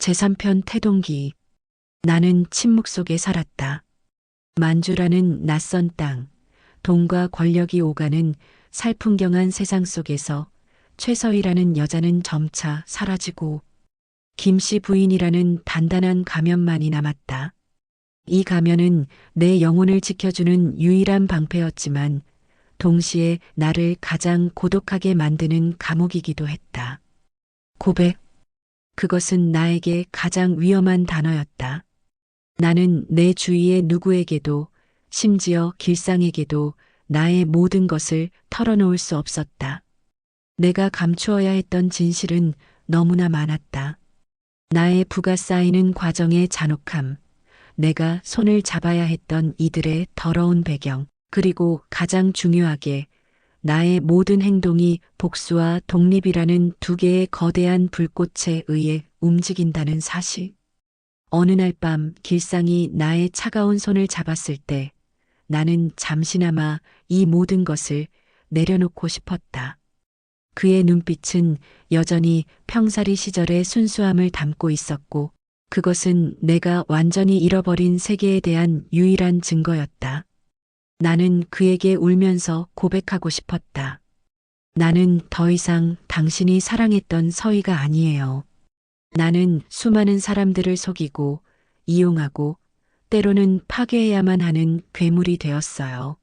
제3편 태동기. 나는 침묵 속에 살았다. 만주라는 낯선 땅, 돈과 권력이 오가는 살풍경한 세상 속에서 최서희라는 여자는 점차 사라지고 김씨 부인이라는 단단한 가면만이 남았다. 이 가면은 내 영혼을 지켜주는 유일한 방패였지만 동시에 나를 가장 고독하게 만드는 감옥이기도 했다. 고백. 그것은 나에게 가장 위험한 단어였다. 나는 내 주위의 누구에게도, 심지어 길상에게도 나의 모든 것을 털어놓을 수 없었다. 내가 감추어야 했던 진실은 너무나 많았다. 나의 부가 쌓이는 과정의 잔혹함, 내가 손을 잡아야 했던 이들의 더러운 배경, 그리고 가장 중요하게 나의 모든 행동이 복수와 독립이라는 두 개의 거대한 불꽃에 의해 움직인다는 사실. 어느 날 밤 길상이 나의 차가운 손을 잡았을 때 나는 잠시나마 이 모든 것을 내려놓고 싶었다. 그의 눈빛은 여전히 평사리 시절의 순수함을 담고 있었고 그것은 내가 완전히 잃어버린 세계에 대한 유일한 증거였다. 나는 그에게 울면서 고백하고 싶었다. 나는 더 이상 당신이 사랑했던 서희가 아니에요. 나는 수많은 사람들을 속이고 이용하고 때로는 파괴해야만 하는 괴물이 되었어요.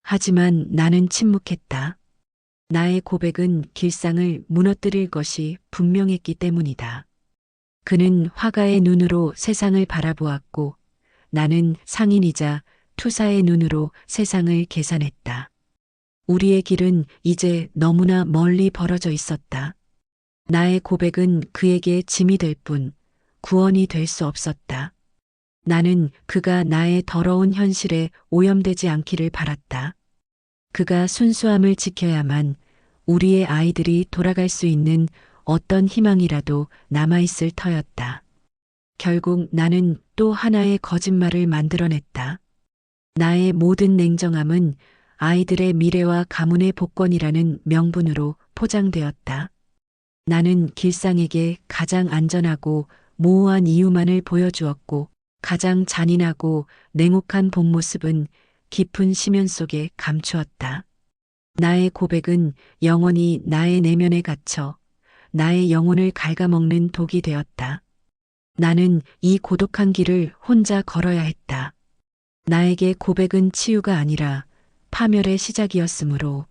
하지만 나는 침묵했다. 나의 고백은 길상을 무너뜨릴 것이 분명했기 때문이다. 그는 화가의 눈으로 세상을 바라보았고 나는 상인이자 투사의 눈으로 세상을 계산했다. 우리의 길은 이제 너무나 멀리 벌어져 있었다. 나의 고백은 그에게 짐이 될 뿐 구원이 될 수 없었다. 나는 그가 나의 더러운 현실에 오염되지 않기를 바랐다. 그가 순수함을 지켜야만 우리의 아이들이 돌아갈 수 있는 어떤 희망이라도 남아있을 터였다. 결국 나는 또 하나의 거짓말을 만들어냈다. 나의 모든 냉정함은 아이들의 미래와 가문의 복권이라는 명분으로 포장되었다. 나는 길상에게 가장 안전하고 모호한 이유만을 보여주었고 가장 잔인하고 냉혹한 본 모습은 깊은 심연 속에 감추었다. 나의 고백은 영원히 나의 내면에 갇혀 나의 영혼을 갉아먹는 독이 되었다. 나는 이 고독한 길을 혼자 걸어야 했다. 나에게 고백은 치유가 아니라 파멸의 시작이었으므로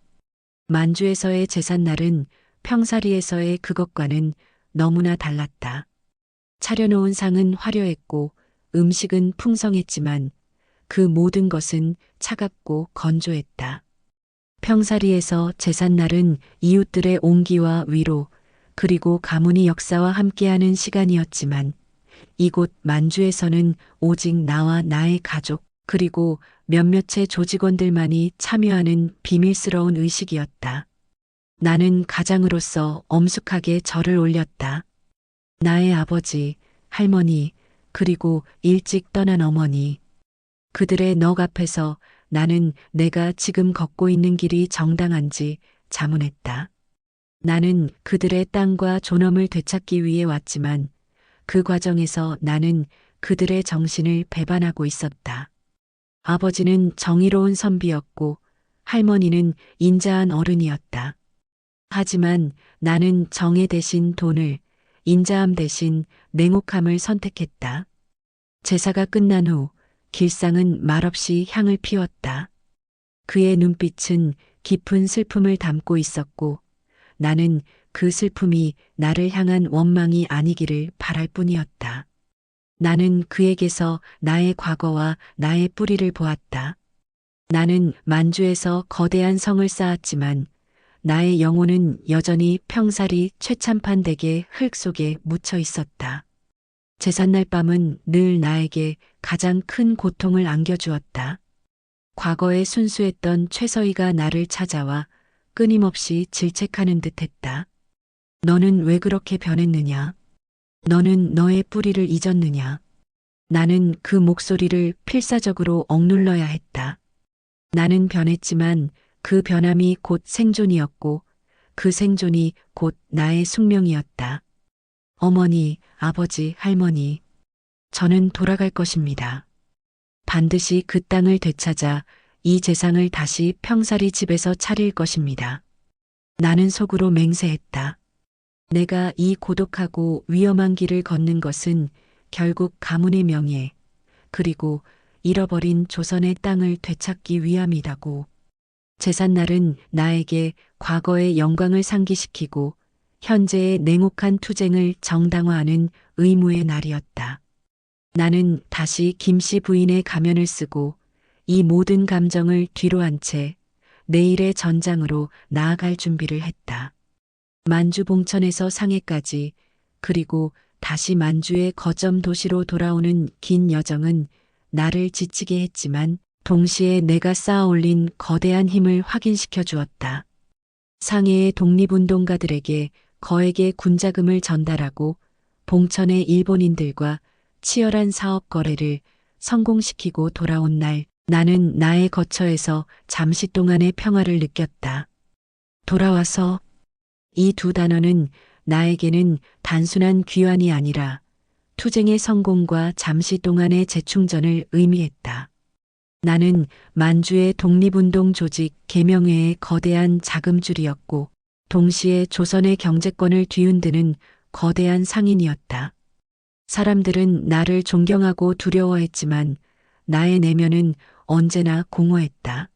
만주에서의 제삿날은 평사리에서의 그것과는 너무나 달랐다. 차려놓은 상은 화려했고 음식은 풍성했지만 그 모든 것은 차갑고 건조했다. 평사리에서 제삿날은 이웃들의 온기와 위로 그리고 가문이 역사와 함께하는 시간이었지만 이곳 만주에서는 오직 나와 나의 가족 그리고 몇몇의 조직원들만이 참여하는 비밀스러운 의식이었다. 나는 가장으로서 엄숙하게 절을 올렸다. 나의 아버지, 할머니, 그리고 일찍 떠난 어머니. 그들의 넋 앞에서 나는 내가 지금 걷고 있는 길이 정당한지 자문했다. 나는 그들의 땅과 존엄을 되찾기 위해 왔지만 그 과정에서 나는 그들의 정신을 배반하고 있었다. 아버지는 정의로운 선비였고 할머니는 인자한 어른이었다. 하지만 나는 정의 대신 돈을, 인자함 대신 냉혹함을 선택했다. 제사가 끝난 후 길상은 말없이 향을 피웠다. 그의 눈빛은 깊은 슬픔을 담고 있었고 나는 그 슬픔이 나를 향한 원망이 아니기를 바랄 뿐이었다. 나는 그에게서 나의 과거와 나의 뿌리를 보았다. 나는 만주에서 거대한 성을 쌓았지만 나의 영혼은 여전히 평사리 최참판 댁의 흙 속에 묻혀 있었다. 제삿날 밤은 늘 나에게 가장 큰 고통을 안겨주었다. 과거에 순수했던 최서희가 나를 찾아와 끊임없이 질책하는 듯 했다. 너는 왜 그렇게 변했느냐? 너는 너의 뿌리를 잊었느냐? 나는 그 목소리를 필사적으로 억눌러야 했다. 나는 변했지만 그 변함이 곧 생존이었고 그 생존이 곧 나의 숙명이었다. 어머니, 아버지, 할머니, 저는 돌아갈 것입니다. 반드시 그 땅을 되찾아 이 재상을 다시 평사리 집에서 차릴 것입니다. 나는 속으로 맹세했다. 내가 이 고독하고 위험한 길을 걷는 것은 결국 가문의 명예, 그리고 잃어버린 조선의 땅을 되찾기 위함이라고. 제삿날은 나에게 과거의 영광을 상기시키고 현재의 냉혹한 투쟁을 정당화하는 의무의 날이었다. 나는 다시 김씨 부인의 가면을 쓰고 이 모든 감정을 뒤로한 채 내일의 전장으로 나아갈 준비를 했다. 만주 봉천에서 상해까지, 그리고 다시 만주의 거점 도시로 돌아오는 긴 여정은 나를 지치게 했지만 동시에 내가 쌓아올린 거대한 힘을 확인시켜 주었다. 상해의 독립운동가들에게 거액의 군자금을 전달하고 봉천의 일본인들과 치열한 사업 거래를 성공시키고 돌아온 날, 나는 나의 거처에서 잠시 동안의 평화를 느꼈다. 돌아와서, 이 두 단어는 나에게는 단순한 귀환이 아니라 투쟁의 성공과 잠시 동안의 재충전을 의미했다. 나는 만주의 독립운동 조직 계명회의 거대한 자금줄이었고 동시에 조선의 경제권을 뒤흔드는 거대한 상인이었다. 사람들은 나를 존경하고 두려워했지만 나의 내면은 언제나 공허했다.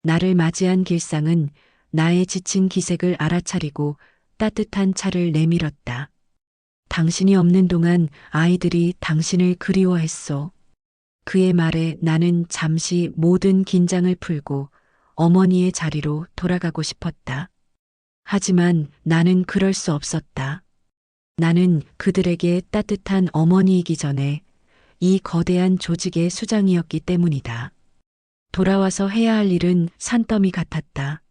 나를 맞이한 길상은 나의 지친 기색을 알아차리고 따뜻한 차를 내밀었다. 당신이 없는 동안 아이들이 당신을 그리워했소. 그의 말에 나는 잠시 모든 긴장을 풀고 어머니의 자리로 돌아가고 싶었다. 하지만 나는 그럴 수 없었다. 나는 그들에게 따뜻한 어머니이기 전에 이 거대한 조직의 수장이었기 때문이다. 돌아와서 해야 할 일은 산더미 같았다.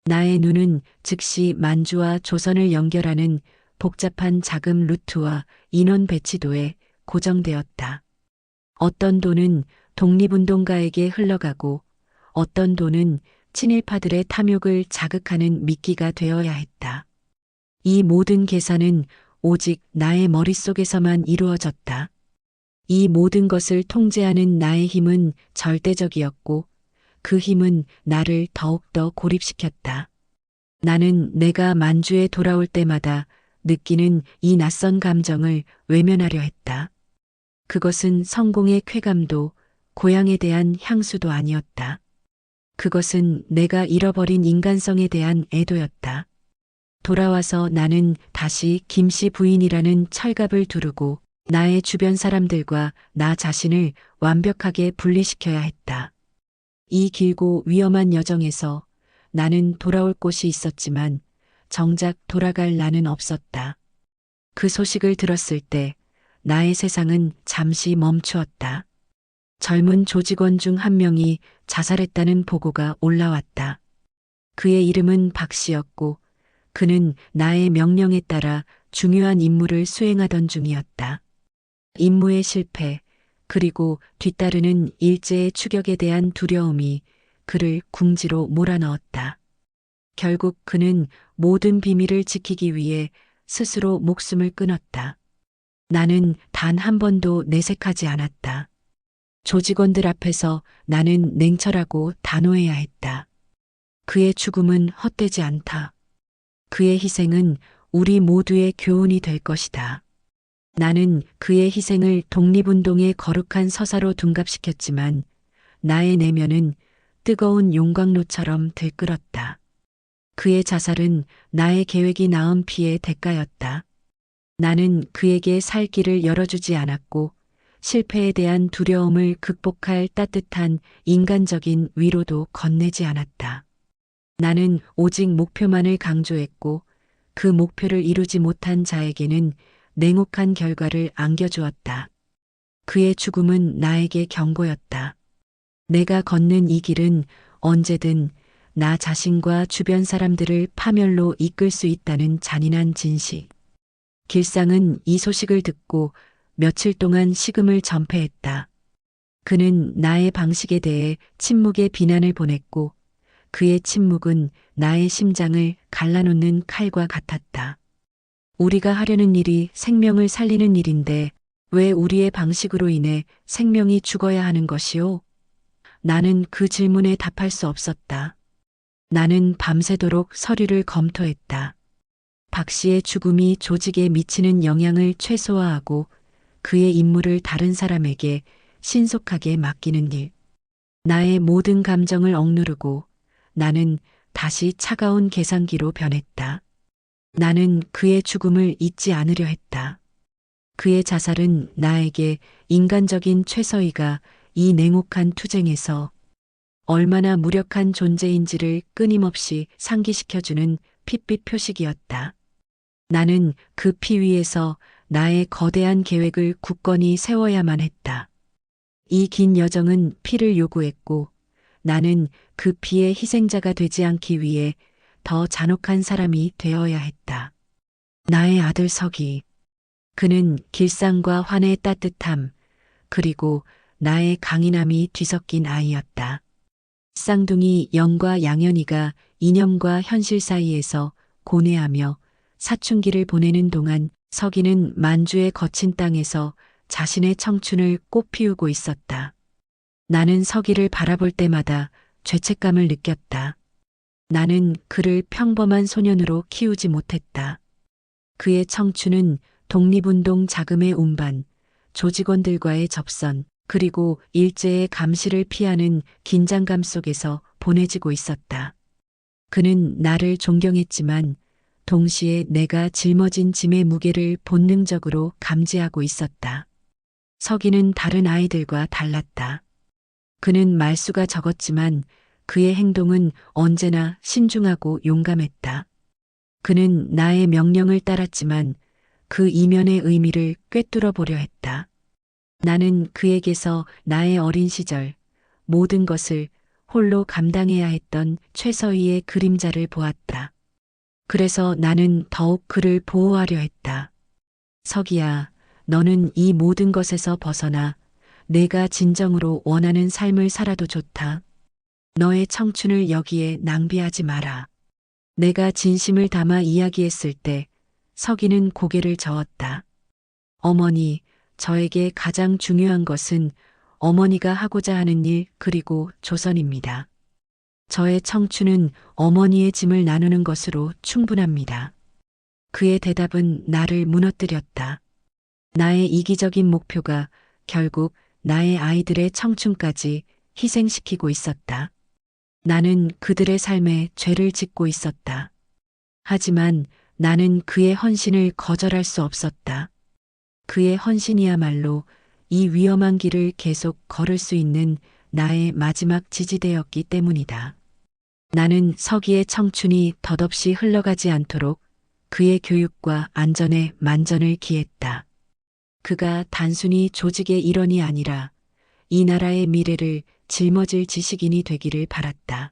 나의 눈은 즉시 만주와 조선을 연결하는 복잡한 자금 루트와 인원 배치도에 고정되었다. 어떤 돈은 독립운동가에게 흘러가고 어떤 돈은 친일파들의 탐욕을 자극하는 미끼가 되어야 했다. 이 모든 계산은 오직 나의 머릿속에서만 이루어졌다. 이 모든 것을 통제하는 나의 힘은 절대적이었고 그 힘은 나를 더욱더 고립시켰다. 나는 내가 만주에 돌아올 때마다 느끼는 이 낯선 감정을 외면하려 했다. 그것은 성공의 쾌감도 고향에 대한 향수도 아니었다. 그것은 내가 잃어버린 인간성에 대한 애도였다. 돌아와서 나는 다시 김씨 부인이라는 철갑을 두르고 나의 주변 사람들과 나 자신을 완벽하게 분리시켜야 했다. 이 길고 위험한 여정에서 나는 돌아올 곳이 있었지만 정작 돌아갈 나는 없었다. 그 소식을 들었을 때 나의 세상은 잠시 멈추었다. 젊은 조직원 중 한 명이 자살했다는 보고가 올라왔다. 그의 이름은 박 씨였고 그는 나의 명령에 따라 중요한 임무를 수행하던 중이었다. 임무의 실패, 그리고 뒤따르는 일제의 추격에 대한 두려움이 그를 궁지로 몰아넣었다. 결국 그는 모든 비밀을 지키기 위해 스스로 목숨을 끊었다. 나는 단 한 번도 내색하지 않았다. 조직원들 앞에서 나는 냉철하고 단호해야 했다. 그의 죽음은 헛되지 않다. 그의 희생은 우리 모두의 교훈이 될 것이다. 나는 그의 희생을 독립운동의 거룩한 서사로 둔갑시켰지만 나의 내면은 뜨거운 용광로처럼 들끓었다. 그의 자살은 나의 계획이 낳은 피의 대가였다. 나는 그에게 살 길을 열어주지 않았고 실패에 대한 두려움을 극복할 따뜻한 인간적인 위로도 건네지 않았다. 나는 오직 목표만을 강조했고 그 목표를 이루지 못한 자에게는 냉혹한 결과를 안겨주었다. 그의 죽음은 나에게 경고였다. 내가 걷는 이 길은 언제든 나 자신과 주변 사람들을 파멸로 이끌 수 있다는 잔인한 진실. 길상은 이 소식을 듣고 며칠 동안 식음을 전폐했다. 그는 나의 방식에 대해 침묵의 비난을 보냈고 그의 침묵은 나의 심장을 갈라놓는 칼과 같았다. 우리가 하려는 일이 생명을 살리는 일인데 왜 우리의 방식으로 인해 생명이 죽어야 하는 것이오? 나는 그 질문에 답할 수 없었다. 나는 밤새도록 서류를 검토했다. 박 씨의 죽음이 조직에 미치는 영향을 최소화하고 그의 임무를 다른 사람에게 신속하게 맡기는 일. 나의 모든 감정을 억누르고 나는 다시 차가운 계산기로 변했다. 나는 그의 죽음을 잊지 않으려 했다. 그의 자살은 나에게 인간적인 최서희가 이 냉혹한 투쟁에서 얼마나 무력한 존재인지를 끊임없이 상기시켜주는 핏빛 표식이었다. 나는 그 피 위에서 나의 거대한 계획을 굳건히 세워야만 했다. 이 긴 여정은 피를 요구했고 나는 그 피의 희생자가 되지 않기 위해 더 잔혹한 사람이 되어야 했다. 나의 아들 석이. 그는 길상과 환의 따뜻함, 그리고 나의 강인함이 뒤섞인 아이였다. 쌍둥이 영과 양현이가 이념과 현실 사이에서 고뇌하며 사춘기를 보내는 동안 석이는 만주의 거친 땅에서 자신의 청춘을 꽃피우고 있었다. 나는 석이를 바라볼 때마다 죄책감을 느꼈다. 나는 그를 평범한 소년으로 키우지 못했다. 그의 청춘은 독립운동 자금의 운반, 조직원들과의 접선, 그리고 일제의 감시를 피하는 긴장감 속에서 보내지고 있었다. 그는 나를 존경했지만 동시에 내가 짊어진 짐의 무게를 본능적으로 감지하고 있었다. 석이는 다른 아이들과 달랐다. 그는 말수가 적었지만 그의 행동은 언제나 신중하고 용감했다. 그는 나의 명령을 따랐지만 그 이면의 의미를 꿰뚫어 보려 했다. 나는 그에게서 나의 어린 시절 모든 것을 홀로 감당해야 했던 최서희의 그림자를 보았다. 그래서 나는 더욱 그를 보호하려 했다. 석이야, 너는 이 모든 것에서 벗어나 내가 진정으로 원하는 삶을 살아도 좋다. 너의 청춘을 여기에 낭비하지 마라. 내가 진심을 담아 이야기했을 때 석이는 고개를 저었다. 어머니, 저에게 가장 중요한 것은 어머니가 하고자 하는 일 그리고 조선입니다. 저의 청춘은 어머니의 짐을 나누는 것으로 충분합니다. 그의 대답은 나를 무너뜨렸다. 나의 이기적인 목표가 결국 나의 아이들의 청춘까지 희생시키고 있었다. 나는 그들의 삶에 죄를 짓고 있었다. 하지만 나는 그의 헌신을 거절할 수 없었다. 그의 헌신이야말로 이 위험한 길을 계속 걸을 수 있는 나의 마지막 지지대였기 때문이다. 나는 석이의 청춘이 덧없이 흘러가지 않도록 그의 교육과 안전에 만전을 기했다. 그가 단순히 조직의 일원이 아니라 이 나라의 미래를 짊어질 지식인이 되기를 바랐다.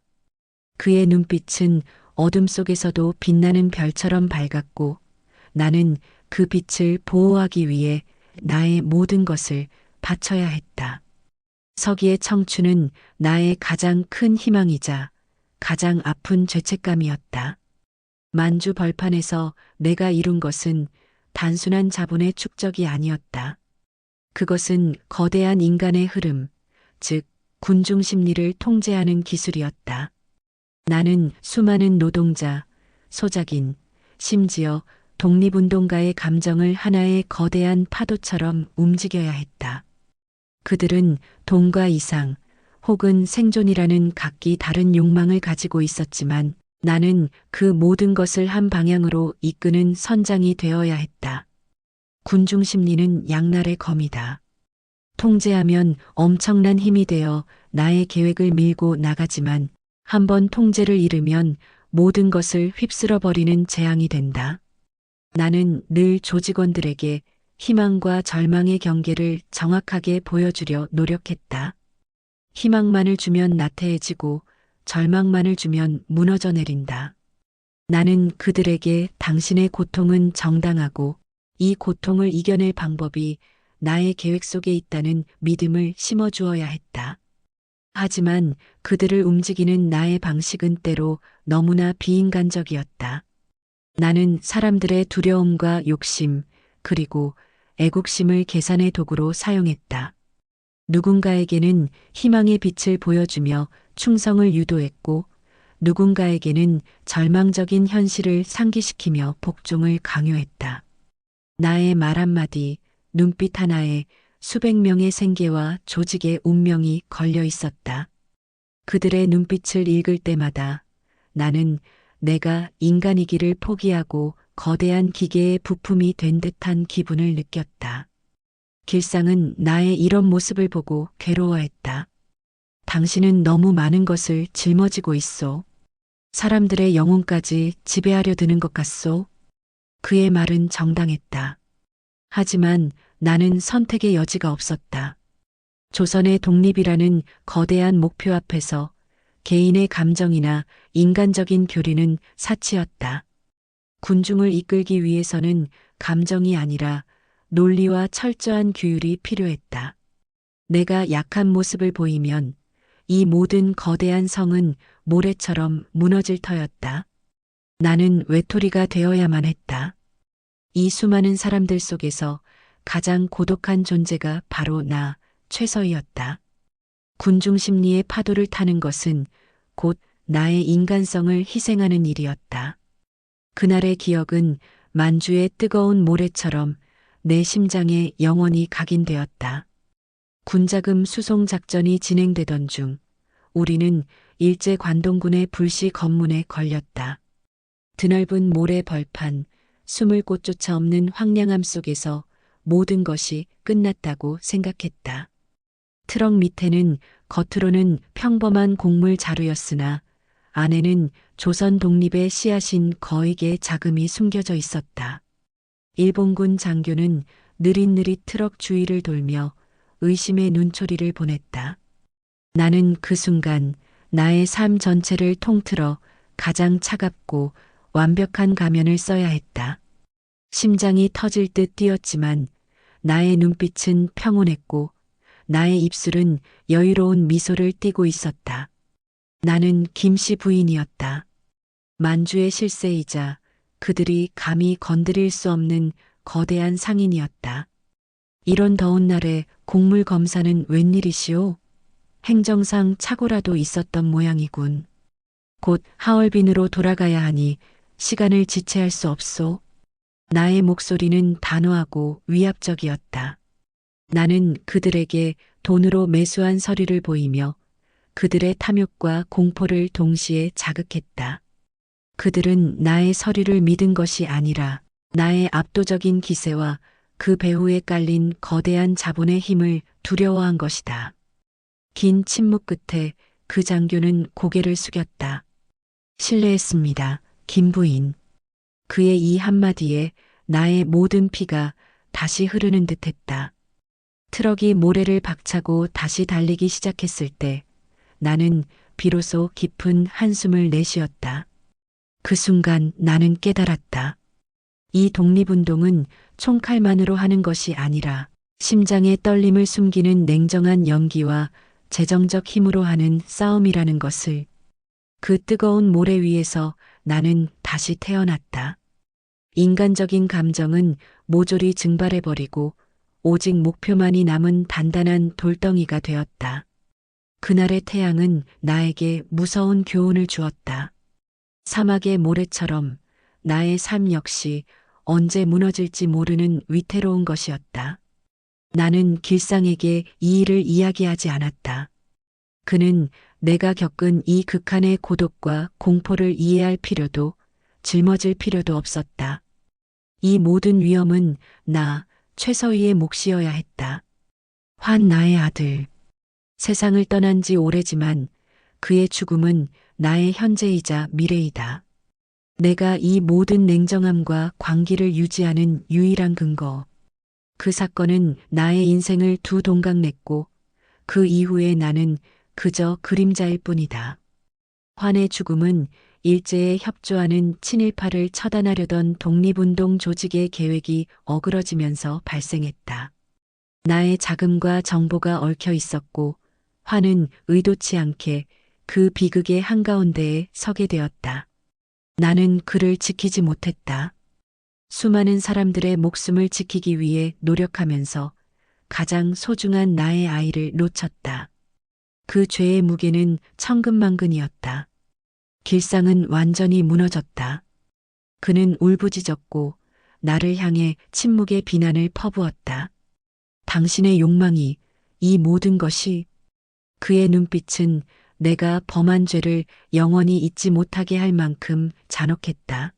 그의 눈빛은 어둠 속에서도 빛나는 별처럼 밝았고 나는 그 빛을 보호하기 위해 나의 모든 것을 바쳐야 했다. 석이의 청춘은 나의 가장 큰 희망이자 가장 아픈 죄책감이었다. 만주 벌판에서 내가 이룬 것은 단순한 자본의 축적이 아니었다. 그것은 거대한 인간의 흐름, 즉 군중 심리를 통제하는 기술이었다. 나는 수많은 노동자, 소작인, 심지어 독립운동가의 감정을 하나의 거대한 파도처럼 움직여야 했다. 그들은 돈과 이상 혹은 생존이라는 각기 다른 욕망을 가지고 있었지만 나는 그 모든 것을 한 방향으로 이끄는 선장이 되어야 했다. 군중 심리는 양날의 검이다. 통제하면 엄청난 힘이 되어 나의 계획을 밀고 나가지만 한번 통제를 잃으면 모든 것을 휩쓸어 버리는 재앙이 된다. 나는 늘 조직원들에게 희망과 절망의 경계를 정확하게 보여주려 노력했다. 희망만을 주면 나태해지고 절망만을 주면 무너져 내린다. 나는 그들에게 당신의 고통은 정당하고 이 고통을 이겨낼 방법이 나의 계획 속에 있다는 믿음을 심어주어야 했다. 하지만 그들을 움직이는 나의 방식은 때로 너무나 비인간적이었다. 나는 사람들의 두려움과 욕심, 그리고 애국심을 계산의 도구로 사용했다. 누군가에게는 희망의 빛을 보여주며 충성을 유도했고, 누군가에게는 절망적인 현실을 상기시키며 복종을 강요했다. 나의 말 한마디, 눈빛 하나에 수백 명의 생계와 조직의 운명이 걸려 있었다. 그들의 눈빛을 읽을 때마다 나는 내가 인간이기를 포기하고 거대한 기계의 부품이 된 듯한 기분을 느꼈다. 길상은 나의 이런 모습을 보고 괴로워했다. 당신은 너무 많은 것을 짊어지고 있소. 사람들의 영혼까지 지배하려 드는 것 같소. 그의 말은 정당했다. 하지만 나는 선택의 여지가 없었다. 조선의 독립이라는 거대한 목표 앞에서 개인의 감정이나 인간적인 교리는 사치였다. 군중을 이끌기 위해서는 감정이 아니라 논리와 철저한 규율이 필요했다. 내가 약한 모습을 보이면 이 모든 거대한 성은 모래처럼 무너질 터였다. 나는 외톨이가 되어야만 했다. 이 수많은 사람들 속에서 가장 고독한 존재가 바로 나, 최서희였다. 군중 심리의 파도를 타는 것은 곧 나의 인간성을 희생하는 일이었다. 그날의 기억은 만주의 뜨거운 모래처럼 내 심장에 영원히 각인되었다. 군자금 수송 작전이 진행되던 중 우리는 일제 관동군의 불시 검문에 걸렸다. 드넓은 모래 벌판, 숨을 곳조차 없는 황량함 속에서 모든 것이 끝났다고 생각했다. 트럭 밑에는 겉으로는 평범한 곡물 자루였으나 안에는 조선 독립의 씨앗인 거액의 자금이 숨겨져 있었다. 일본군 장교는 느릿느릿 트럭 주위를 돌며 의심의 눈초리를 보냈다. 나는 그 순간 나의 삶 전체를 통틀어 가장 차갑고 완벽한 가면을 써야 했다. 심장이 터질 듯 뛰었지만 나의 눈빛은 평온했고 나의 입술은 여유로운 미소를 띠고 있었다. 나는 김씨 부인이었다. 만주의 실세이자 그들이 감히 건드릴 수 없는 거대한 상인이었다. 이런 더운 날에 곡물 검사는 웬일이시오? 행정상 착오라도 있었던 모양이군. 곧 하얼빈으로 돌아가야 하니 시간을 지체할 수 없소. 나의 목소리는 단호하고 위압적이었다. 나는 그들에게 돈으로 매수한 서류를 보이며 그들의 탐욕과 공포를 동시에 자극했다. 그들은 나의 서류를 믿은 것이 아니라 나의 압도적인 기세와 그 배후에 깔린 거대한 자본의 힘을 두려워한 것이다. 긴 침묵 끝에 그 장교는 고개를 숙였다. 실례했습니다, 김 부인. 그의 이 한마디에 나의 모든 피가 다시 흐르는 듯했다. 트럭이 모래를 박차고 다시 달리기 시작했을 때 나는 비로소 깊은 한숨을 내쉬었다. 그 순간 나는 깨달았다. 이 독립운동은 총칼만으로 하는 것이 아니라 심장의 떨림을 숨기는 냉정한 연기와 재정적 힘으로 하는 싸움이라는 것을. 그 뜨거운 모래 위에서 나는 다시 태어났다. 인간적인 감정은 모조리 증발해버리고 오직 목표만이 남은 단단한 돌덩이가 되었다. 그날의 태양은 나에게 무서운 교훈을 주었다. 사막의 모래처럼 나의 삶 역시 언제 무너질지 모르는 위태로운 것이었다. 나는 길상에게 이 일을 이야기하지 않았다. 그는 내가 겪은 이 극한의 고독과 공포를 이해할 필요도 짊어질 필요도 없었다. 이 모든 위험은 나, 최서희의 몫이어야 했다. 환 나의 아들. 세상을 떠난 지 오래지만 그의 죽음은 나의 현재이자 미래이다. 내가 이 모든 냉정함과 광기를 유지하는 유일한 근거. 그 사건은 나의 인생을 두 동강 냈고 그 이후에 나는 그저 그림자일 뿐이다. 환의 죽음은 일제에 협조하는 친일파를 처단하려던 독립운동 조직의 계획이 어그러지면서 발생했다. 나의 자금과 정보가 얽혀 있었고 환은 의도치 않게 그 비극의 한가운데에 서게 되었다. 나는 그를 지키지 못했다. 수많은 사람들의 목숨을 지키기 위해 노력하면서 가장 소중한 나의 아이를 놓쳤다. 그 죄의 무게는 천근만근이었다. 길상은 완전히 무너졌다. 그는 울부짖었고 나를 향해 침묵의 비난을 퍼부었다. 당신의 욕망이, 이 모든 것이. 그의 눈빛은 내가 범한 죄를 영원히 잊지 못하게 할 만큼 잔혹했다.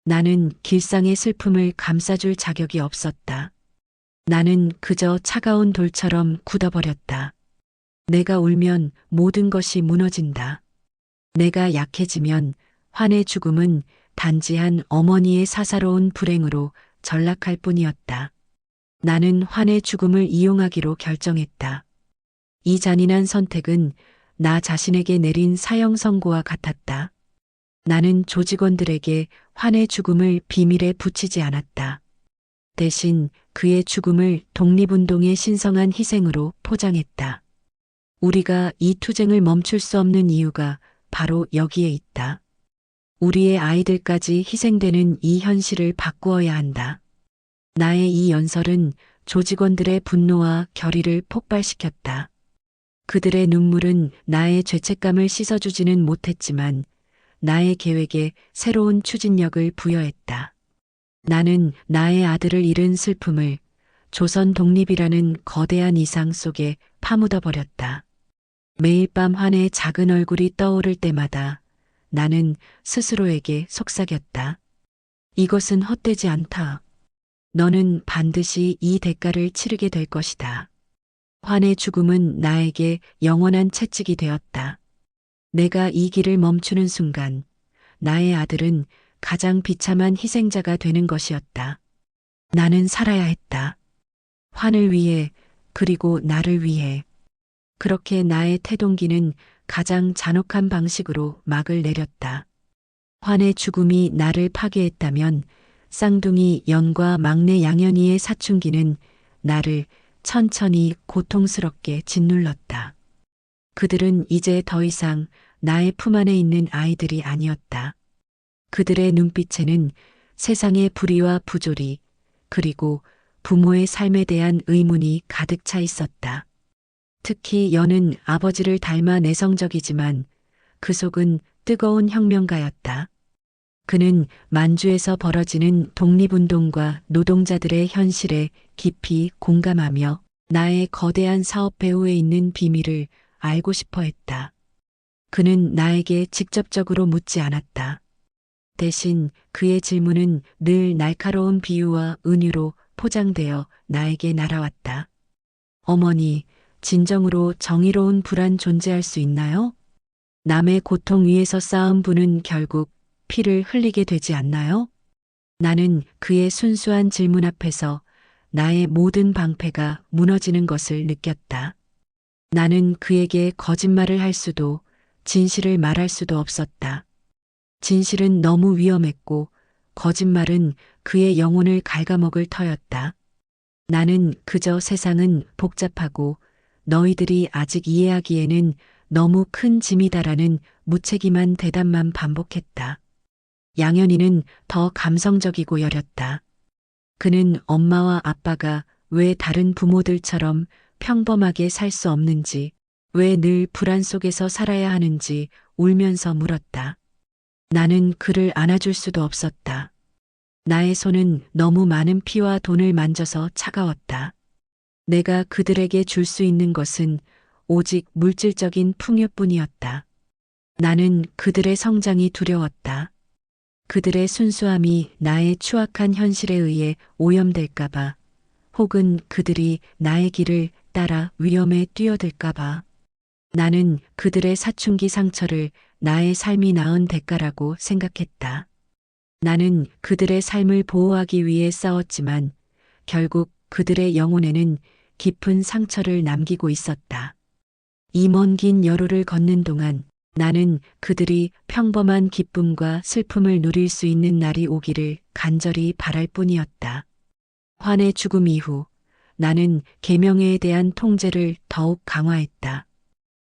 나는 길상의 슬픔을 감싸줄 자격이 없었다. 나는 그저 차가운 돌처럼 굳어버렸다. 내가 울면 모든 것이 무너진다. 내가 약해지면 환의 죽음은 단지 한 어머니의 사사로운 불행으로 전락할 뿐이었다. 나는 환의 죽음을 이용하기로 결정했다. 이 잔인한 선택은 나 자신에게 내린 사형 선고와 같았다. 나는 조직원들에게 환의 죽음을 비밀에 붙이지 않았다. 대신 그의 죽음을 독립운동의 신성한 희생으로 포장했다. 우리가 이 투쟁을 멈출 수 없는 이유가 바로 여기에 있다. 우리의 아이들까지 희생되는 이 현실을 바꾸어야 한다. 나의 이 연설은 조직원들의 분노와 결의를 폭발시켰다. 그들의 눈물은 나의 죄책감을 씻어주지는 못했지만 나의 계획에 새로운 추진력을 부여했다. 나는 나의 아들을 잃은 슬픔을 조선 독립이라는 거대한 이상 속에 파묻어 버렸다. 매일 밤 환의 작은 얼굴이 떠오를 때마다 나는 스스로에게 속삭였다. 이것은 헛되지 않다. 너는 반드시 이 대가를 치르게 될 것이다. 환의 죽음은 나에게 영원한 채찍이 되었다. 내가 이 길을 멈추는 순간 나의 아들은 가장 비참한 희생자가 되는 것이었다. 나는 살아야 했다. 환을 위해, 그리고 나를 위해. 그렇게 나의 태동기는 가장 잔혹한 방식으로 막을 내렸다. 환의 죽음이 나를 파괴했다면 쌍둥이 연과 막내 양현이의 사춘기는 나를 천천히 고통스럽게 짓눌렀다. 그들은 이제 더 이상 나의 품 안에 있는 아이들이 아니었다. 그들의 눈빛에는 세상의 불의와 부조리, 그리고 부모의 삶에 대한 의문이 가득 차 있었다. 특히 연은 아버지를 닮아 내성적이지만 그 속은 뜨거운 혁명가였다. 그는 만주에서 벌어지는 독립운동과 노동자들의 현실에 깊이 공감하며 나의 거대한 사업 배후에 있는 비밀을 알고 싶어 했다. 그는 나에게 직접적으로 묻지 않았다. 대신 그의 질문은 늘 날카로운 비유와 은유로 포장되어 나에게 날아왔다. 어머니, 진정으로 정의로운 불안 존재할 수 있나요? 남의 고통 위에서 쌓은 분은 결국 피를 흘리게 되지 않나요? 나는 그의 순수한 질문 앞에서 나의 모든 방패가 무너지는 것을 느꼈다. 나는 그에게 거짓말을 할 수도 진실을 말할 수도 없었다. 진실은 너무 위험했고 거짓말은 그의 영혼을 갉아먹을 터였다. 나는 그저 세상은 복잡하고 너희들이 아직 이해하기에는 너무 큰 짐이다라는 무책임한 대답만 반복했다. 양현이는 더 감성적이고 여렸다. 그는 엄마와 아빠가 왜 다른 부모들처럼 평범하게 살 수 없는지, 왜 늘 불안 속에서 살아야 하는지 울면서 물었다. 나는 그를 안아줄 수도 없었다. 나의 손은 너무 많은 피와 돈을 만져서 차가웠다. 내가 그들에게 줄 수 있는 것은 오직 물질적인 풍요뿐이었다. 나는 그들의 성장이 두려웠다. 그들의 순수함이 나의 추악한 현실에 의해 오염될까봐, 혹은 그들이 나의 길을 따라 위험에 뛰어들까봐. 나는 그들의 사춘기 상처를 나의 삶이 낳은 대가라고 생각했다. 나는 그들의 삶을 보호하기 위해 싸웠지만 결국 그들의 영혼에는 깊은 상처를 남기고 있었다. 이 먼 긴 여로를 걷는 동안 나는 그들이 평범한 기쁨과 슬픔을 누릴 수 있는 날이 오기를 간절히 바랄 뿐이었다. 환의 죽음 이후 나는 계명회에 대한 통제를 더욱 강화했다.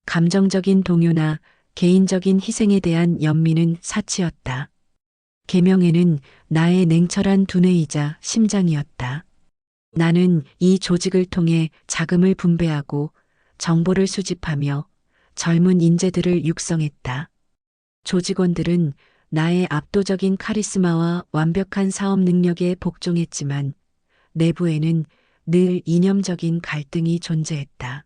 감정적인 동요나 개인적인 희생에 대한 연민은 사치였다. 계명에는 나의 냉철한 두뇌이자 심장이었다. 나는 이 조직을 통해 자금을 분배하고 정보를 수집하며 젊은 인재들을 육성했다. 조직원들은 나의 압도적인 카리스마와 완벽한 사업 능력에 복종했지만 내부에는 늘 이념적인 갈등이 존재했다.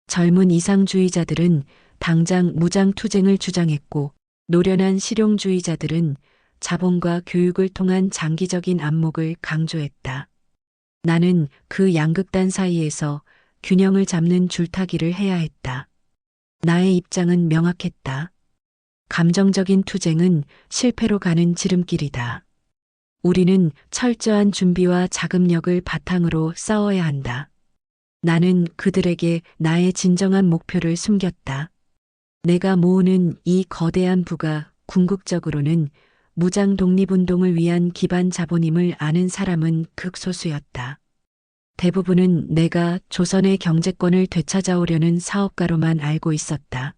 젊은 이상주의자들은 당장 무장투쟁을 주장했고 노련한 실용주의자들은 자본과 교육을 통한 장기적인 안목을 강조했다. 나는 그 양극단 사이에서 균형을 잡는 줄타기를 해야 했다. 나의 입장은 명확했다. 감정적인 투쟁은 실패로 가는 지름길이다. 우리는 철저한 준비와 자금력을 바탕으로 싸워야 한다. 나는 그들에게 나의 진정한 목표를 숨겼다. 내가 모으는 이 거대한 부가 궁극적으로는 무장 독립운동을 위한 기반 자본임을 아는 사람은 극소수였다. 대부분은 내가 조선의 경제권을 되찾아오려는 사업가로만 알고 있었다.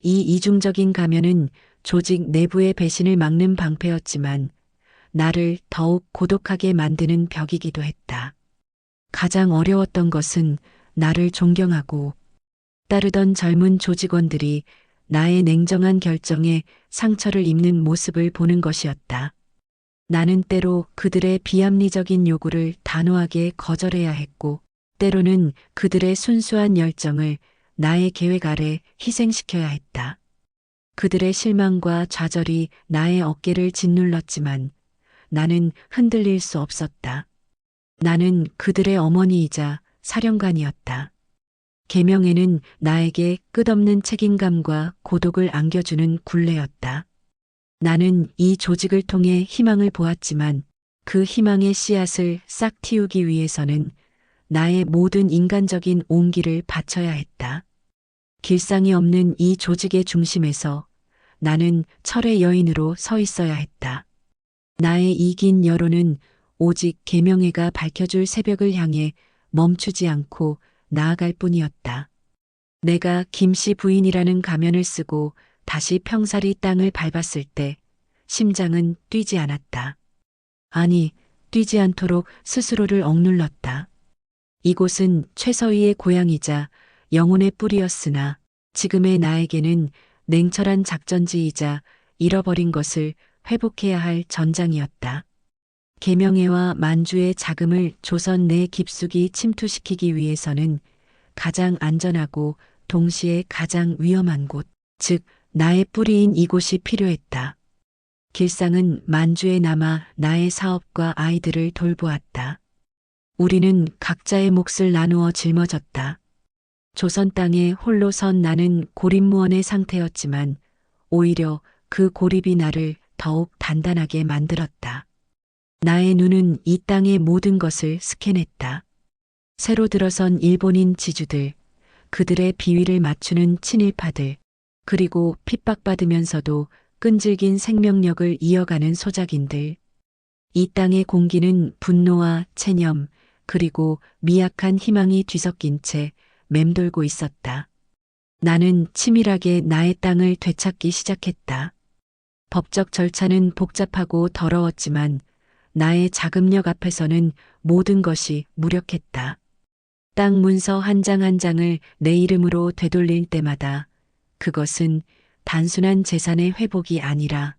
이 이중적인 가면은 조직 내부의 배신을 막는 방패였지만 나를 더욱 고독하게 만드는 벽이기도 했다. 가장 어려웠던 것은 나를 존경하고 따르던 젊은 조직원들이 나의 냉정한 결정에 상처를 입는 모습을 보는 것이었다. 나는 때로 그들의 비합리적인 요구를 단호하게 거절해야 했고, 때로는 그들의 순수한 열정을 나의 계획 아래 희생시켜야 했다. 그들의 실망과 좌절이 나의 어깨를 짓눌렀지만 나는 흔들릴 수 없었다. 나는 그들의 어머니이자 사령관이었다. 계명에는 나에게 끝없는 책임감과 고독을 안겨주는 굴레였다. 나는 이 조직을 통해 희망을 보았지만 그 희망의 씨앗을 싹 틔우기 위해서는 나의 모든 인간적인 온기를 바쳐야 했다. 길상이 없는 이 조직의 중심에서 나는 철의 여인으로 서 있어야 했다. 나의 이긴 여론은 오직 계명회가 밝혀줄 새벽을 향해 멈추지 않고 나아갈 뿐이었다. 내가 김씨 부인이라는 가면을 쓰고 다시 평사리 땅을 밟았을 때 심장은 뛰지 않았다. 아니, 뛰지 않도록 스스로를 억눌렀다. 이곳은 최서희의 고향이자 영혼의 뿌리였으나 지금의 나에게는 냉철한 작전지이자 잃어버린 것을 회복해야 할 전장이었다. 계명회와 만주의 자금을 조선 내 깊숙이 침투시키기 위해서는 가장 안전하고 동시에 가장 위험한 곳, 즉 나의 뿌리인 이곳이 필요했다. 길상은 만주에 남아 나의 사업과 아이들을 돌보았다. 우리는 각자의 몫을 나누어 짊어졌다. 조선 땅에 홀로 선 나는 고립무원의 상태였지만 오히려 그 고립이 나를 더욱 단단하게 만들었다. 나의 눈은 이 땅의 모든 것을 스캔했다. 새로 들어선 일본인 지주들, 그들의 비위를 맞추는 친일파들, 그리고 핍박받으면서도 끈질긴 생명력을 이어가는 소작인들. 이 땅의 공기는 분노와 체념, 그리고 미약한 희망이 뒤섞인 채 맴돌고 있었다. 나는 치밀하게 나의 땅을 되찾기 시작했다. 법적 절차는 복잡하고 더러웠지만 나의 자금력 앞에서는 모든 것이 무력했다. 땅 문서 한 장 한 장을 내 이름으로 되돌릴 때마다 그것은 단순한 재산의 회복이 아니라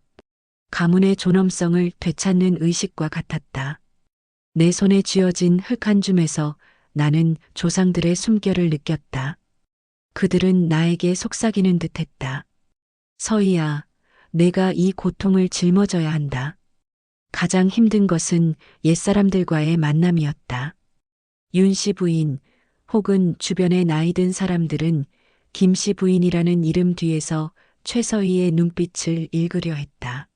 가문의 존엄성을 되찾는 의식과 같았다. 내 손에 쥐어진 흙 한 줌에서 나는 조상들의 숨결을 느꼈다. 그들은 나에게 속삭이는 듯했다. 서희야, 내가 이 고통을 짊어져야 한다. 가장 힘든 것은 옛사람들과의 만남이었다. 윤씨 부인 혹은 주변의 나이든 사람들은 김씨 부인이라는 이름 뒤에서 최서희의 눈빛을 읽으려 했다.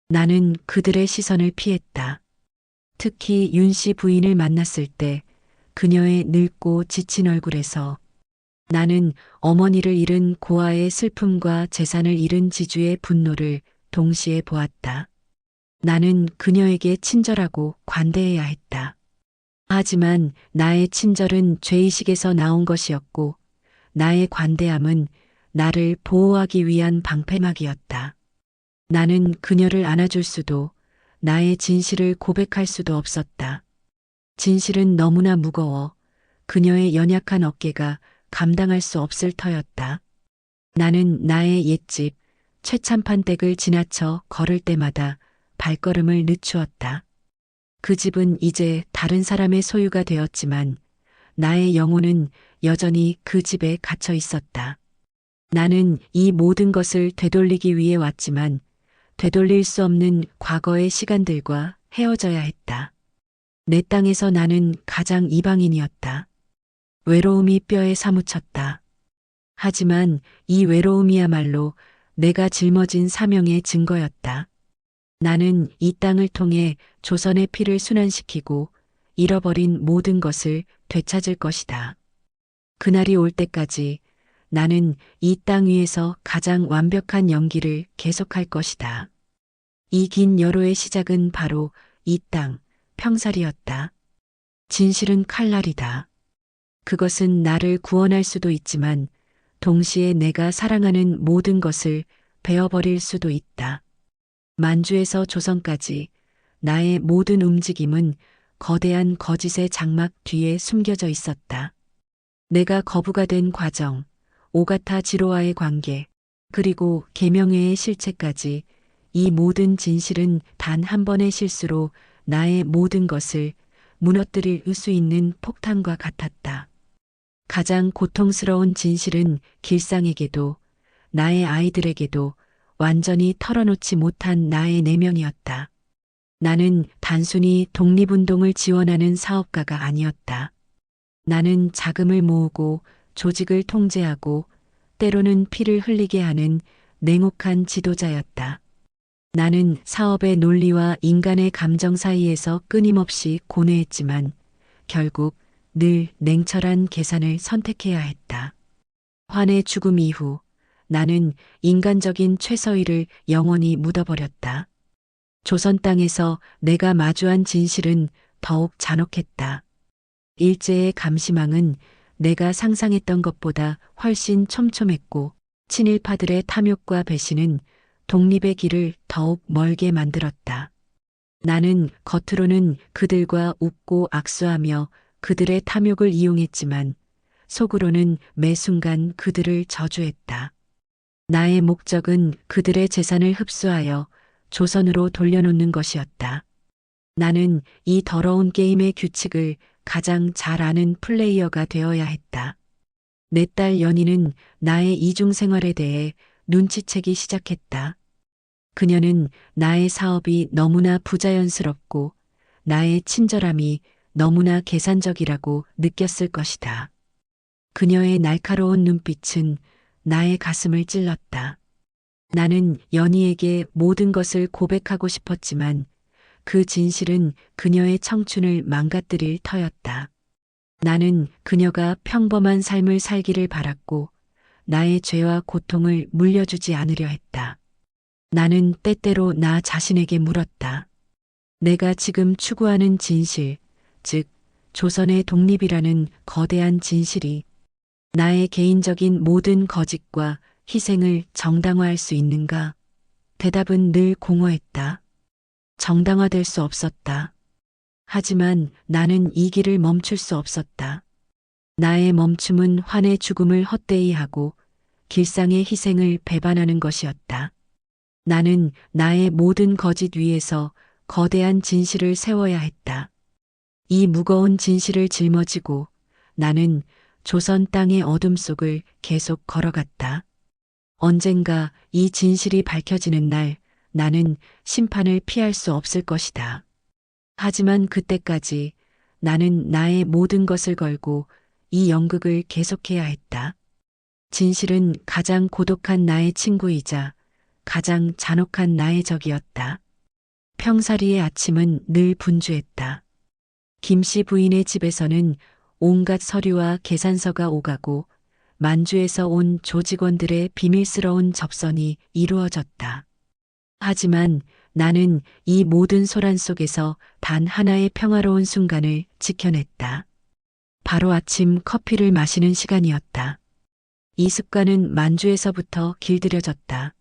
나는 그들의 시선을 피했다. 특히 윤씨 부인을 만났을 때 그녀의 늙고 지친 얼굴에서 나는 어머니를 잃은 고아의 슬픔과 재산을 잃은 지주의 분노를 동시에 보았다. 나는 그녀에게 친절하고 관대해야 했다. 하지만 나의 친절은 죄의식에서 나온 것이었고 나의 관대함은 나를 보호하기 위한 방패막이었다. 나는 그녀를 안아줄 수도, 나의 진실을 고백할 수도 없었다. 진실은 너무나 무거워 그녀의 연약한 어깨가 감당할 수 없을 터였다. 나는 나의 옛집, 최참판 댁을 지나쳐 걸을 때마다 발걸음을 늦추었다. 그 집은 이제 다른 사람의 소유가 되었지만 나의 영혼은 여전히 그 집에 갇혀 있었다. 나는 이 모든 것을 되돌리기 위해 왔지만 되돌릴 수 없는 과거의 시간들과 헤어져야 했다. 내 땅에서 나는 가장 이방인이었다. 외로움이 뼈에 사무쳤다. 하지만 이 외로움이야말로 내가 짊어진 사명의 증거였다. 나는 이 땅을 통해 조선의 피를 순환시키고 잃어버린 모든 것을 되찾을 것이다. 그날이 올 때까지 나는 이 땅 위에서 가장 완벽한 연기를 계속할 것이다. 이 긴 여로의 시작은 바로 이 땅, 평살이었다. 진실은 칼날이다. 그것은 나를 구원할 수도 있지만 동시에 내가 사랑하는 모든 것을 베어버릴 수도 있다. 만주에서 조선까지 나의 모든 움직임은 거대한 거짓의 장막 뒤에 숨겨져 있었다. 내가 거부가 된 과정, 오가타 지로와의 관계, 그리고 계명회의 실체까지 이 모든 진실은 단 한 번의 실수로 나의 모든 것을 무너뜨릴 수 있는 폭탄과 같았다. 가장 고통스러운 진실은 길상에게도 나의 아이들에게도 완전히 털어놓지 못한 나의 내면이었다. 나는 단순히 독립운동을 지원하는 사업가가 아니었다. 나는 자금을 모으고 조직을 통제하고 때로는 피를 흘리게 하는 냉혹한 지도자였다. 나는 사업의 논리와 인간의 감정 사이에서 끊임없이 고뇌했지만 결국 늘 냉철한 계산을 선택해야 했다. 환의 죽음 이후 나는 인간적인 최서위를 영원히 묻어버렸다. 조선 땅에서 내가 마주한 진실은 더욱 잔혹했다. 일제의 감시망은 내가 상상했던 것보다 훨씬 촘촘했고 친일파들의 탐욕과 배신은 독립의 길을 더욱 멀게 만들었다. 나는 겉으로는 그들과 웃고 악수하며 그들의 탐욕을 이용했지만 속으로는 매 순간 그들을 저주했다. 나의 목적은 그들의 재산을 흡수하여 조선으로 돌려놓는 것이었다. 나는 이 더러운 게임의 규칙을 가장 잘 아는 플레이어가 되어야 했다. 내 딸 연희는 나의 이중 생활에 대해 눈치채기 시작했다. 그녀는 나의 사업이 너무나 부자연스럽고 나의 친절함이 너무나 계산적이라고 느꼈을 것이다. 그녀의 날카로운 눈빛은 나의 가슴을 찔렀다. 나는 연희에게 모든 것을 고백하고 싶었지만 그 진실은 그녀의 청춘을 망가뜨릴 터였다. 나는 그녀가 평범한 삶을 살기를 바랐고 나의 죄와 고통을 물려주지 않으려 했다. 나는 때때로 나 자신에게 물었다. 내가 지금 추구하는 진실, 즉 조선의 독립이라는 거대한 진실이 나의 개인적인 모든 거짓과 희생을 정당화할 수 있는가? 대답은 늘 공허했다. 정당화될 수 없었다. 하지만 나는 이 길을 멈출 수 없었다. 나의 멈춤은 환의 죽음을 헛되이 하고 길상의 희생을 배반하는 것이었다. 나는 나의 모든 거짓 위에서 거대한 진실을 세워야 했다. 이 무거운 진실을 짊어지고 나는 조선 땅의 어둠 속을 계속 걸어갔다. 언젠가 이 진실이 밝혀지는 날 나는 심판을 피할 수 없을 것이다. 하지만 그때까지 나는 나의 모든 것을 걸고 이 연극을 계속해야 했다. 진실은 가장 고독한 나의 친구이자 가장 잔혹한 나의 적이었다. 평사리의 아침은 늘 분주했다. 김씨 부인의 집에서는 온갖 서류와 계산서가 오가고 만주에서 온 조직원들의 비밀스러운 접선이 이루어졌다. 하지만 나는 이 모든 소란 속에서 단 하나의 평화로운 순간을 지켜냈다. 바로 아침 커피를 마시는 시간이었다. 이 습관은 만주에서부터 길들여졌다.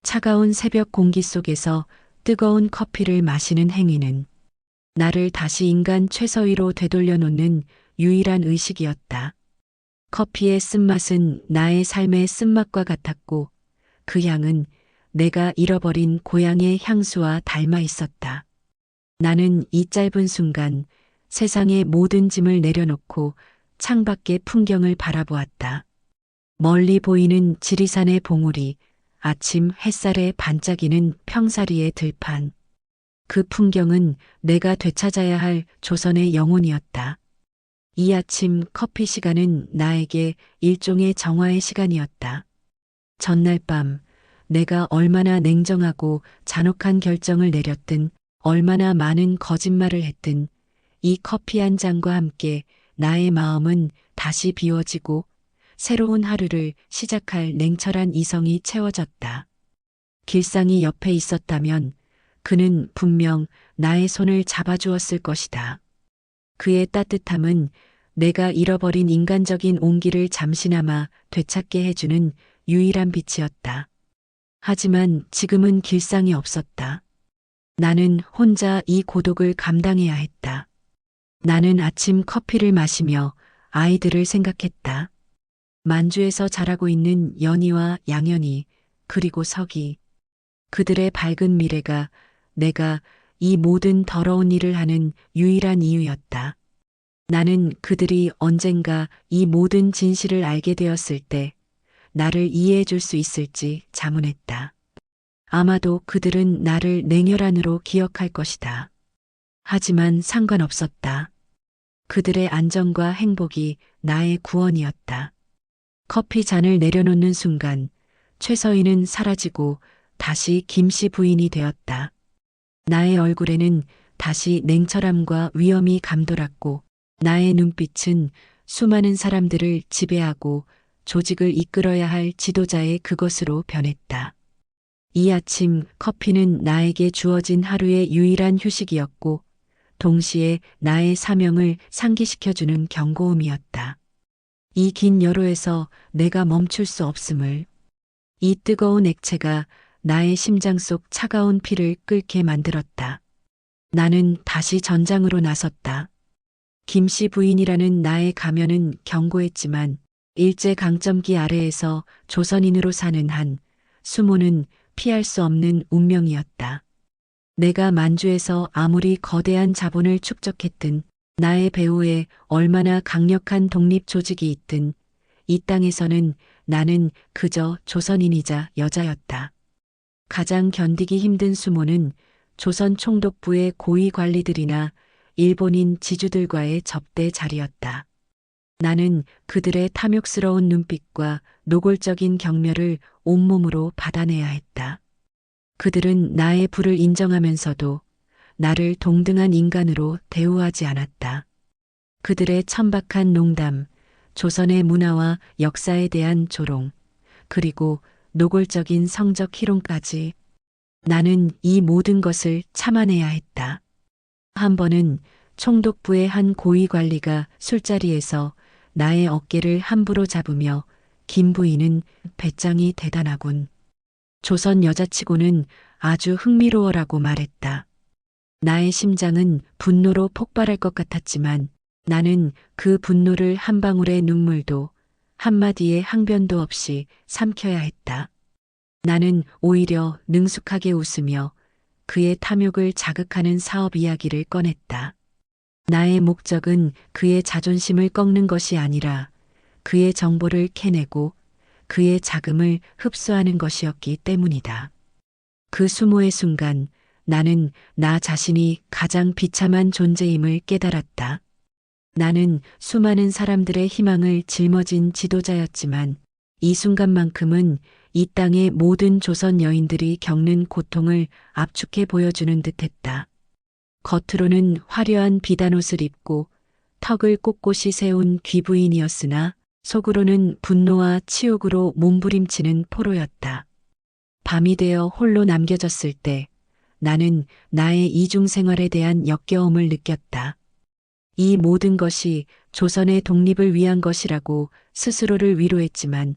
차가운 새벽 공기 속에서 뜨거운 커피를 마시는 행위는 나를 다시 인간 최서위로 되돌려 놓는 유일한 의식이었다. 커피의 쓴맛은 나의 삶의 쓴맛과 같았고 그 향은 내가 잃어버린 고향의 향수와 닮아 있었다. 나는 이 짧은 순간 세상의 모든 짐을 내려놓고 창밖의 풍경을 바라보았다. 멀리 보이는 지리산의 봉우리, 아침 햇살에 반짝이는 평사리의 들판. 그 풍경은 내가 되찾아야 할 조선의 영혼이었다. 이 아침 커피 시간은 나에게 일종의 정화의 시간이었다. 전날 밤 내가 얼마나 냉정하고 잔혹한 결정을 내렸든 얼마나 많은 거짓말을 했든 이 커피 한 잔과 함께 나의 마음은 다시 비워지고 새로운 하루를 시작할 냉철한 이성이 채워졌다. 길상이 옆에 있었다면 그는 분명 나의 손을 잡아주었을 것이다. 그의 따뜻함은 내가 잃어버린 인간적인 온기를 잠시나마 되찾게 해주는 유일한 빛이었다. 하지만 지금은 길상이 없었다. 나는 혼자 이 고독을 감당해야 했다. 나는 아침 커피를 마시며 아이들을 생각했다. 만주에서 자라고 있는 연희와 양현희, 그리고 석이. 그들의 밝은 미래가 내가 이 모든 더러운 일을 하는 유일한 이유였다. 나는 그들이 언젠가 이 모든 진실을 알게 되었을 때 나를 이해해 줄 수 있을지 자문했다. 아마도 그들은 나를 냉혈한으로 기억할 것이다. 하지만 상관없었다. 그들의 안정과 행복이 나의 구원이었다. 커피 잔을 내려놓는 순간 최서희는 사라지고 다시 김씨 부인이 되었다. 나의 얼굴에는 다시 냉철함과 위엄이 감돌았고 나의 눈빛은 수많은 사람들을 지배하고 조직을 이끌어야 할 지도자의 그것으로 변했다. 이 아침 커피는 나에게 주어진 하루의 유일한 휴식이었고 동시에 나의 사명을 상기시켜주는 경고음이었다. 이 긴 여로에서 내가 멈출 수 없음을. 이 뜨거운 액체가 나의 심장 속 차가운 피를 끓게 만들었다. 나는 다시 전장으로 나섰다. 김씨 부인이라는 나의 가면은 견고했지만 일제강점기 아래에서 조선인으로 사는 한 수모는 피할 수 없는 운명이었다. 내가 만주에서 아무리 거대한 자본을 축적했든 나의 배후에 얼마나 강력한 독립 조직이 있든 이 땅에서는 나는 그저 조선인이자 여자였다. 가장 견디기 힘든 수모는 조선 총독부의 고위 관리들이나 일본인 지주들과의 접대 자리였다. 나는 그들의 탐욕스러운 눈빛과 노골적인 경멸을 온몸으로 받아내야 했다. 그들은 나의 부를 인정하면서도 나를 동등한 인간으로 대우하지 않았다. 그들의 천박한 농담, 조선의 문화와 역사에 대한 조롱, 그리고 노골적인 성적 희롱까지 나는 이 모든 것을 참아내야 했다. 한 번은 총독부의 한 고위 관리가 술자리에서 나의 어깨를 함부로 잡으며 김 부인은 배짱이 대단하군. 조선 여자치고는 아주 흥미로워라고 말했다. 나의 심장은 분노로 폭발할 것 같았지만 나는 그 분노를 한 방울의 눈물도 한마디의 항변도 없이 삼켜야 했다. 나는 오히려 능숙하게 웃으며 그의 탐욕을 자극하는 사업 이야기를 꺼냈다. 나의 목적은 그의 자존심을 꺾는 것이 아니라 그의 정보를 캐내고 그의 자금을 흡수하는 것이었기 때문이다. 그 수모의 순간 나는 나 자신이 가장 비참한 존재임을 깨달았다. 나는 수많은 사람들의 희망을 짊어진 지도자였지만 이 순간만큼은 이 땅의 모든 조선 여인들이 겪는 고통을 압축해 보여주는 듯했다. 겉으로는 화려한 비단옷을 입고 턱을 꼿꼿이 세운 귀부인이었으나 속으로는 분노와 치욕으로 몸부림치는 포로였다. 밤이 되어 홀로 남겨졌을 때 나는 나의 이중생활에 대한 역겨움을 느꼈다. 이 모든 것이 조선의 독립을 위한 것이라고 스스로를 위로했지만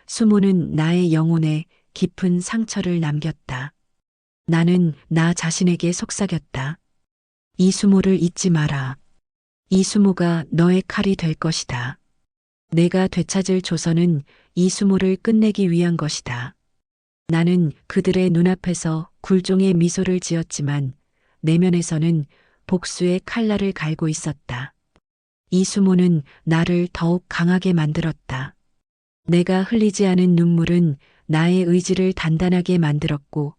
수모는 나의 영혼에 깊은 상처를 남겼다. 나는 나 자신에게 속삭였다. 이수모를 잊지 마라. 이수모가 너의 칼이 될 것이다. 내가 되찾을 조선은 이수모를 끝내기 위한 것이다. 나는 그들의 눈앞에서 굴종의 미소를 지었지만 내면에서는 복수의 칼날을 갈고 있었다. 이수모는 나를 더욱 강하게 만들었다. 내가 흘리지 않은 눈물은 나의 의지를 단단하게 만들었고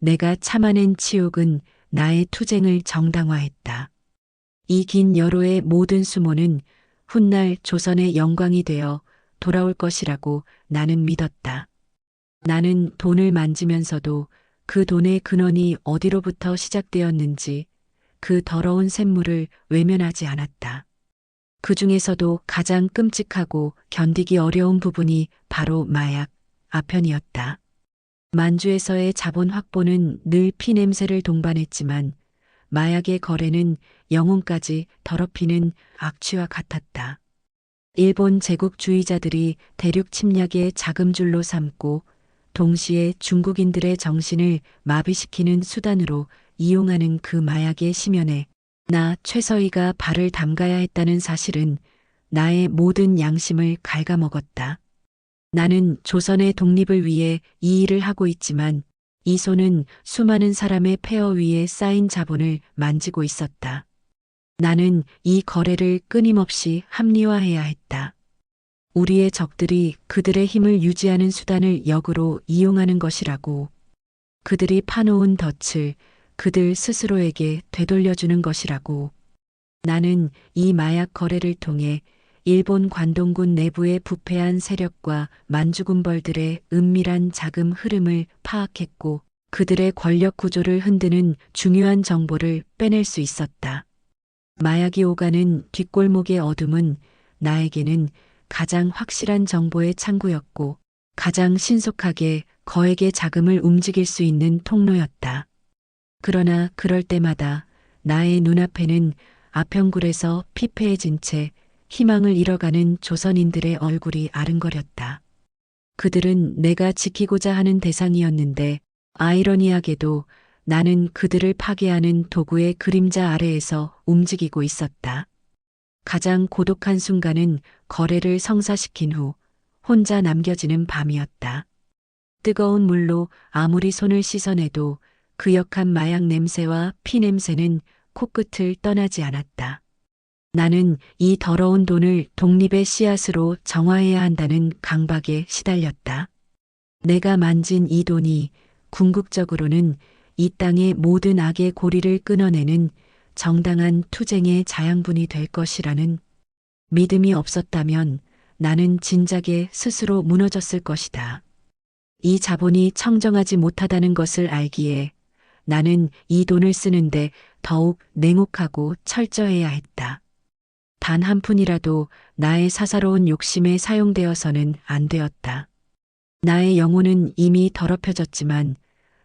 내가 참아낸 치욕은 나의 투쟁을 정당화했다. 이 긴 여로의 모든 수모는 훗날 조선의 영광이 되어 돌아올 것이라고 나는 믿었다. 나는 돈을 만지면서도 그 돈의 근원이 어디로부터 시작되었는지 그 더러운 샘물을 외면하지 않았다. 그 중에서도 가장 끔찍하고 견디기 어려운 부분이 바로 마약, 아편이었다. 만주에서의 자본 확보는 늘 피냄새를 동반했지만 마약의 거래는 영혼까지 더럽히는 악취와 같았다. 일본 제국주의자들이 대륙 침략의 자금줄로 삼고 동시에 중국인들의 정신을 마비시키는 수단으로 이용하는 그 마약의 심연에 나 최서희가 발을 담가야 했다는 사실은 나의 모든 양심을 갉아먹었다. 나는 조선의 독립을 위해 이 일을 하고 있지만 이 손은 수많은 사람의 폐허 위에 쌓인 자본을 만지고 있었다. 나는 이 거래를 끊임없이 합리화해야 했다. 우리의 적들이 그들의 힘을 유지하는 수단을 역으로 이용하는 것이라고. 그들이 파놓은 덫을 그들 스스로에게 되돌려주는 것이라고. 나는 이 마약 거래를 통해 일본 관동군 내부의 부패한 세력과 만주군벌들의 은밀한 자금 흐름을 파악했고 그들의 권력 구조를 흔드는 중요한 정보를 빼낼 수 있었다. 마약이 오가는 뒷골목의 어둠은 나에게는 가장 확실한 정보의 창구였고 가장 신속하게 거액의 자금을 움직일 수 있는 통로였다. 그러나 그럴 때마다 나의 눈앞에는 아평굴에서 피폐해진 채 희망을 잃어가는 조선인들의 얼굴이 아른거렸다. 그들은 내가 지키고자 하는 대상이었는데 아이러니하게도 나는 그들을 파괴하는 도구의 그림자 아래에서 움직이고 있었다. 가장 고독한 순간은 거래를 성사시킨 후 혼자 남겨지는 밤이었다. 뜨거운 물로 아무리 손을 씻어내도 그 역한 마약 냄새와 피 냄새는 코끝을 떠나지 않았다. 나는 이 더러운 돈을 독립의 씨앗으로 정화해야 한다는 강박에 시달렸다. 내가 만진 이 돈이 궁극적으로는 이 땅의 모든 악의 고리를 끊어내는 정당한 투쟁의 자양분이 될 것이라는 믿음이 없었다면 나는 진작에 스스로 무너졌을 것이다. 이 자본이 청정하지 못하다는 것을 알기에 나는 이 돈을 쓰는데 더욱 냉혹하고 철저해야 했다. 단 한 푼이라도 나의 사사로운 욕심에 사용되어서는 안 되었다. 나의 영혼은 이미 더럽혀졌지만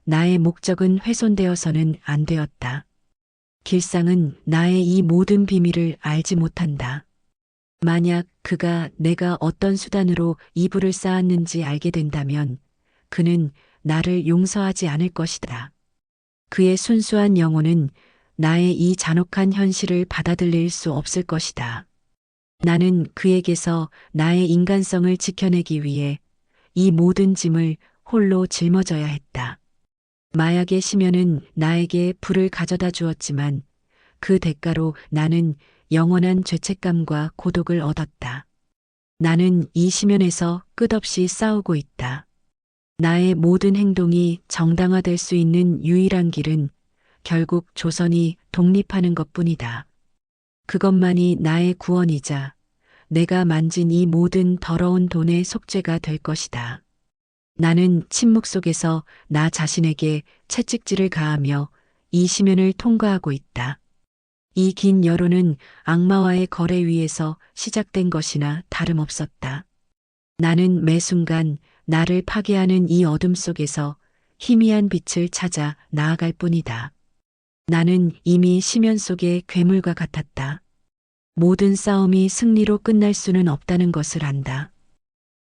나의 목적은 훼손되어서는 안 되었다. 길상은 나의 이 모든 비밀을 알지 못한다. 만약 그가 내가 어떤 수단으로 이불을 쌓았는지 알게 된다면 그는 나를 용서하지 않을 것이다. 그의 순수한 영혼은 나의 이 잔혹한 현실을 받아들일 수 없을 것이다. 나는 그에게서 나의 인간성을 지켜내기 위해 이 모든 짐을 홀로 짊어져야 했다. 마약의 심연은 나에게 불을 가져다 주었지만 그 대가로 나는 영원한 죄책감과 고독을 얻었다. 나는 이 심연에서 끝없이 싸우고 있다. 나의 모든 행동이 정당화될 수 있는 유일한 길은 결국 조선이 독립하는 것뿐이다. 그것만이 나의 구원이자 내가 만진 이 모든 더러운 돈의 속죄가 될 것이다. 나는 침묵 속에서 나 자신에게 채찍질을 가하며 이 심연을 통과하고 있다. 이 긴 여로는 악마와의 거래 위에서 시작된 것이나 다름없었다. 나는 매 순간 나를 파괴하는 이 어둠 속에서 희미한 빛을 찾아 나아갈 뿐이다. 나는 이미 심연 속의 괴물과 같았다. 모든 싸움이 승리로 끝날 수는 없다는 것을 안다.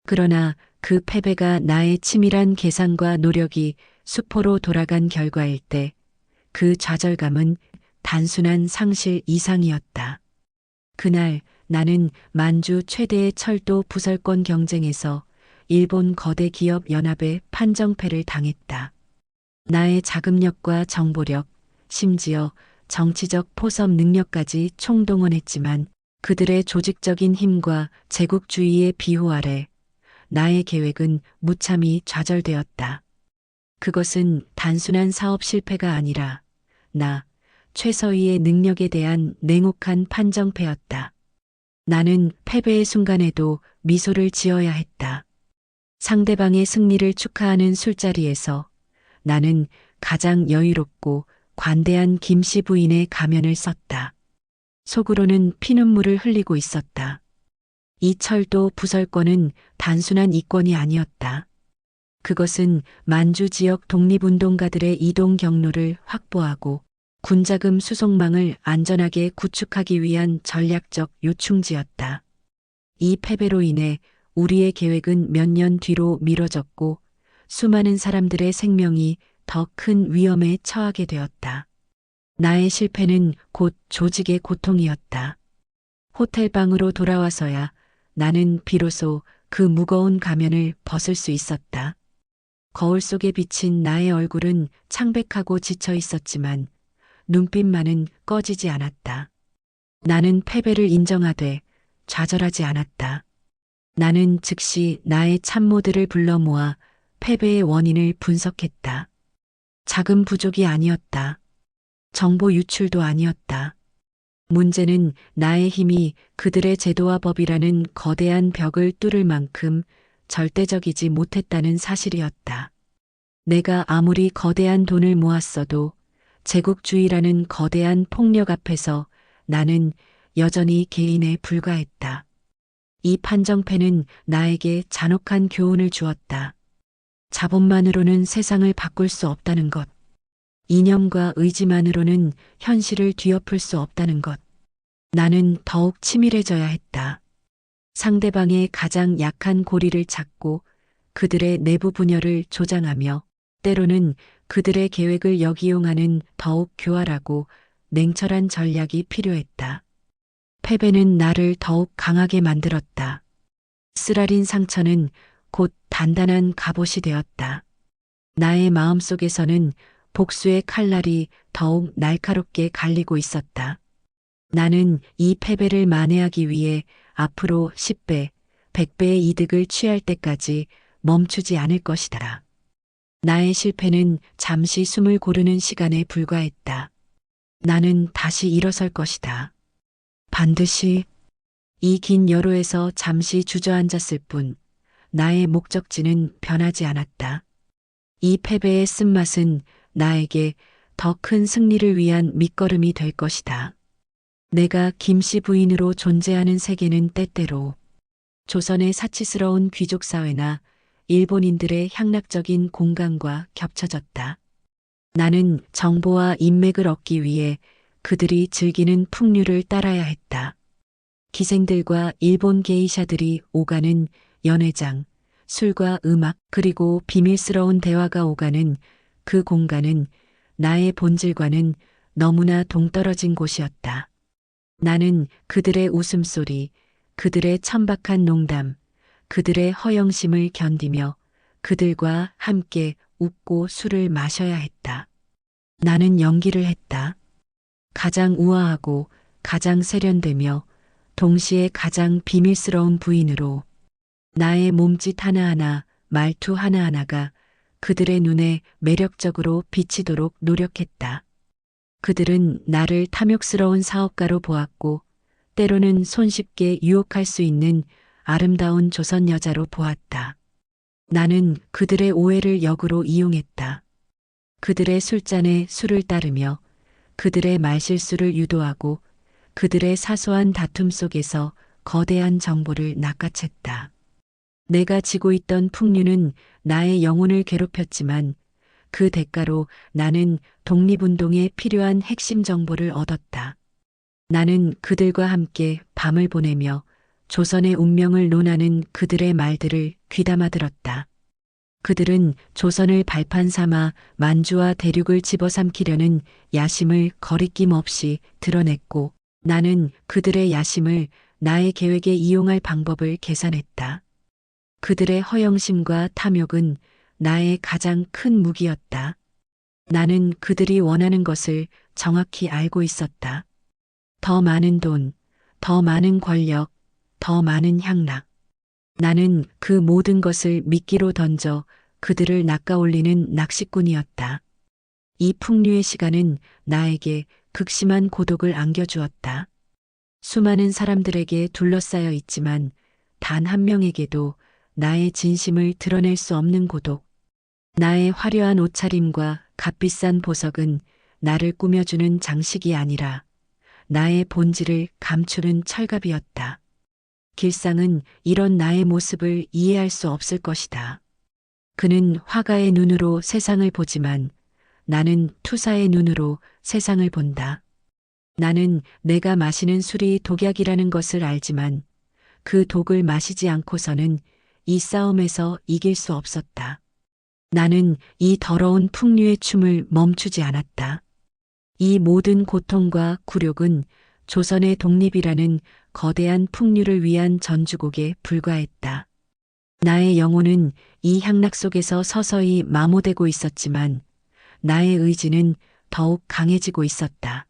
그러나 그 패배가 나의 치밀한 계산과 노력이 수포로 돌아간 결과일 때 그 좌절감은 단순한 상실 이상이었다. 그날 나는 만주 최대의 철도 부설권 경쟁에서 일본 거대 기업 연합의 판정패를 당했다. 나의 자금력과 정보력, 심지어 정치적 포섭 능력까지 총동원했지만 그들의 조직적인 힘과 제국주의의 비호 아래 나의 계획은 무참히 좌절되었다. 그것은 단순한 사업 실패가 아니라 나 최서희의 능력에 대한 냉혹한 판정패였다. 나는 패배의 순간에도 미소를 지어야 했다. 상대방의 승리를 축하하는 술자리에서 나는 가장 여유롭고 관대한 김씨 부인의 가면을 썼다. 속으로는 피눈물을 흘리고 있었다. 이 철도 부설권은 단순한 이권이 아니었다. 그것은 만주 지역 독립운동가들의 이동 경로를 확보하고 군자금 수송망을 안전하게 구축하기 위한 전략적 요충지였다. 이 패배로 인해 우리의 계획은 몇 년 뒤로 미뤄졌고 수많은 사람들의 생명이 더 큰 위험에 처하게 되었다. 나의 실패는 곧 조직의 고통이었다. 호텔방으로 돌아와서야 나는 비로소 그 무거운 가면을 벗을 수 있었다. 거울 속에 비친 나의 얼굴은 창백하고 지쳐 있었지만 눈빛만은 꺼지지 않았다. 나는 패배를 인정하되 좌절하지 않았다. 나는 즉시 나의 참모들을 불러 모아 패배의 원인을 분석했다. 자금 부족이 아니었다. 정보 유출도 아니었다. 문제는 나의 힘이 그들의 제도와 법이라는 거대한 벽을 뚫을 만큼 절대적이지 못했다는 사실이었다. 내가 아무리 거대한 돈을 모았어도 제국주의라는 거대한 폭력 앞에서 나는 여전히 개인에 불과했다. 이 판정패는 나에게 잔혹한 교훈을 주었다. 자본만으로는 세상을 바꿀 수 없다는 것. 이념과 의지만으로는 현실을 뒤엎을 수 없다는 것. 나는 더욱 치밀해져야 했다. 상대방의 가장 약한 고리를 찾고 그들의 내부 분열을 조장하며 때로는 그들의 계획을 역이용하는 더욱 교활하고 냉철한 전략이 필요했다. 패배는 나를 더욱 강하게 만들었다. 쓰라린 상처는 곧 단단한 갑옷이 되었다. 나의 마음속에서는 복수의 칼날이 더욱 날카롭게 갈리고 있었다. 나는 이 패배를 만회하기 위해 앞으로 10배, 100배의 이득을 취할 때까지 멈추지 않을 것이다. 나의 실패는 잠시 숨을 고르는 시간에 불과했다. 나는 다시 일어설 것이다. 반드시. 이 긴 여로에서 잠시 주저앉았을 뿐 나의 목적지는 변하지 않았다. 이 패배의 쓴맛은 나에게 더 큰 승리를 위한 밑거름이 될 것이다. 내가 김씨 부인으로 존재하는 세계는 때때로 조선의 사치스러운 귀족사회나 일본인들의 향락적인 공간과 겹쳐졌다. 나는 정보와 인맥을 얻기 위해 그들이 즐기는 풍류를 따라야 했다. 기생들과 일본 게이샤들이 오가는 연회장, 술과 음악 그리고 비밀스러운 대화가 오가는 그 공간은 나의 본질과는 너무나 동떨어진 곳이었다. 나는 그들의 웃음소리, 그들의 천박한 농담, 그들의 허영심을 견디며 그들과 함께 웃고 술을 마셔야 했다. 나는 연기를 했다. 가장 우아하고 가장 세련되며 동시에 가장 비밀스러운 부인으로 나의 몸짓 하나하나, 말투 하나하나가 그들의 눈에 매력적으로 비치도록 노력했다. 그들은 나를 탐욕스러운 사업가로 보았고 때로는 손쉽게 유혹할 수 있는 아름다운 조선 여자로 보았다. 나는 그들의 오해를 역으로 이용했다. 그들의 술잔에 술을 따르며 그들의 말실수를 유도하고 그들의 사소한 다툼 속에서 거대한 정보를 낚아챘다. 내가 지고 있던 풍류는 나의 영혼을 괴롭혔지만 그 대가로 나는 독립운동에 필요한 핵심 정보를 얻었다. 나는 그들과 함께 밤을 보내며 조선의 운명을 논하는 그들의 말들을 귀담아 들었다. 그들은 조선을 발판 삼아 만주와 대륙을 집어삼키려는 야심을 거리낌 없이 드러냈고 나는 그들의 야심을 나의 계획에 이용할 방법을 계산했다. 그들의 허영심과 탐욕은 나의 가장 큰 무기였다. 나는 그들이 원하는 것을 정확히 알고 있었다. 더 많은 돈, 더 많은 권력, 더 많은 향락. 나는 그 모든 것을 미끼로 던져 그들을 낚아올리는 낚시꾼이었다. 이 풍류의 시간은 나에게 극심한 고독을 안겨주었다. 수많은 사람들에게 둘러싸여 있지만 단 한 명에게도 나의 진심을 드러낼 수 없는 고독. 나의 화려한 옷차림과 값비싼 보석은 나를 꾸며주는 장식이 아니라 나의 본질을 감추는 철갑이었다. 길상은 이런 나의 모습을 이해할 수 없을 것이다. 그는 화가의 눈으로 세상을 보지만 나는 투사의 눈으로 세상을 본다. 나는 내가 마시는 술이 독약이라는 것을 알지만 그 독을 마시지 않고서는 이 싸움에서 이길 수 없었다. 나는 이 더러운 풍류의 춤을 멈추지 않았다. 이 모든 고통과 굴욕은 조선의 독립이라는 거대한 풍류를 위한 전주곡에 불과했다. 나의 영혼은 이 향락 속에서 서서히 마모되고 있었지만 나의 의지는 더욱 강해지고 있었다.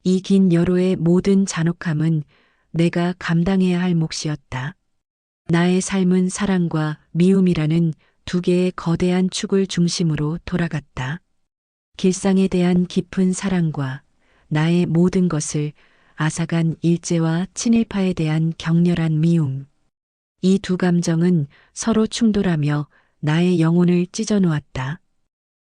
이 긴 여로의 모든 잔혹함은 내가 감당해야 할 몫이었다. 나의 삶은 사랑과 미움이라는 두 개의 거대한 축을 중심으로 돌아갔다. 길상에 대한 깊은 사랑과 나의 모든 것을 앗아간 일제와 친일파에 대한 격렬한 미움. 이 두 감정은 서로 충돌하며 나의 영혼을 찢어놓았다.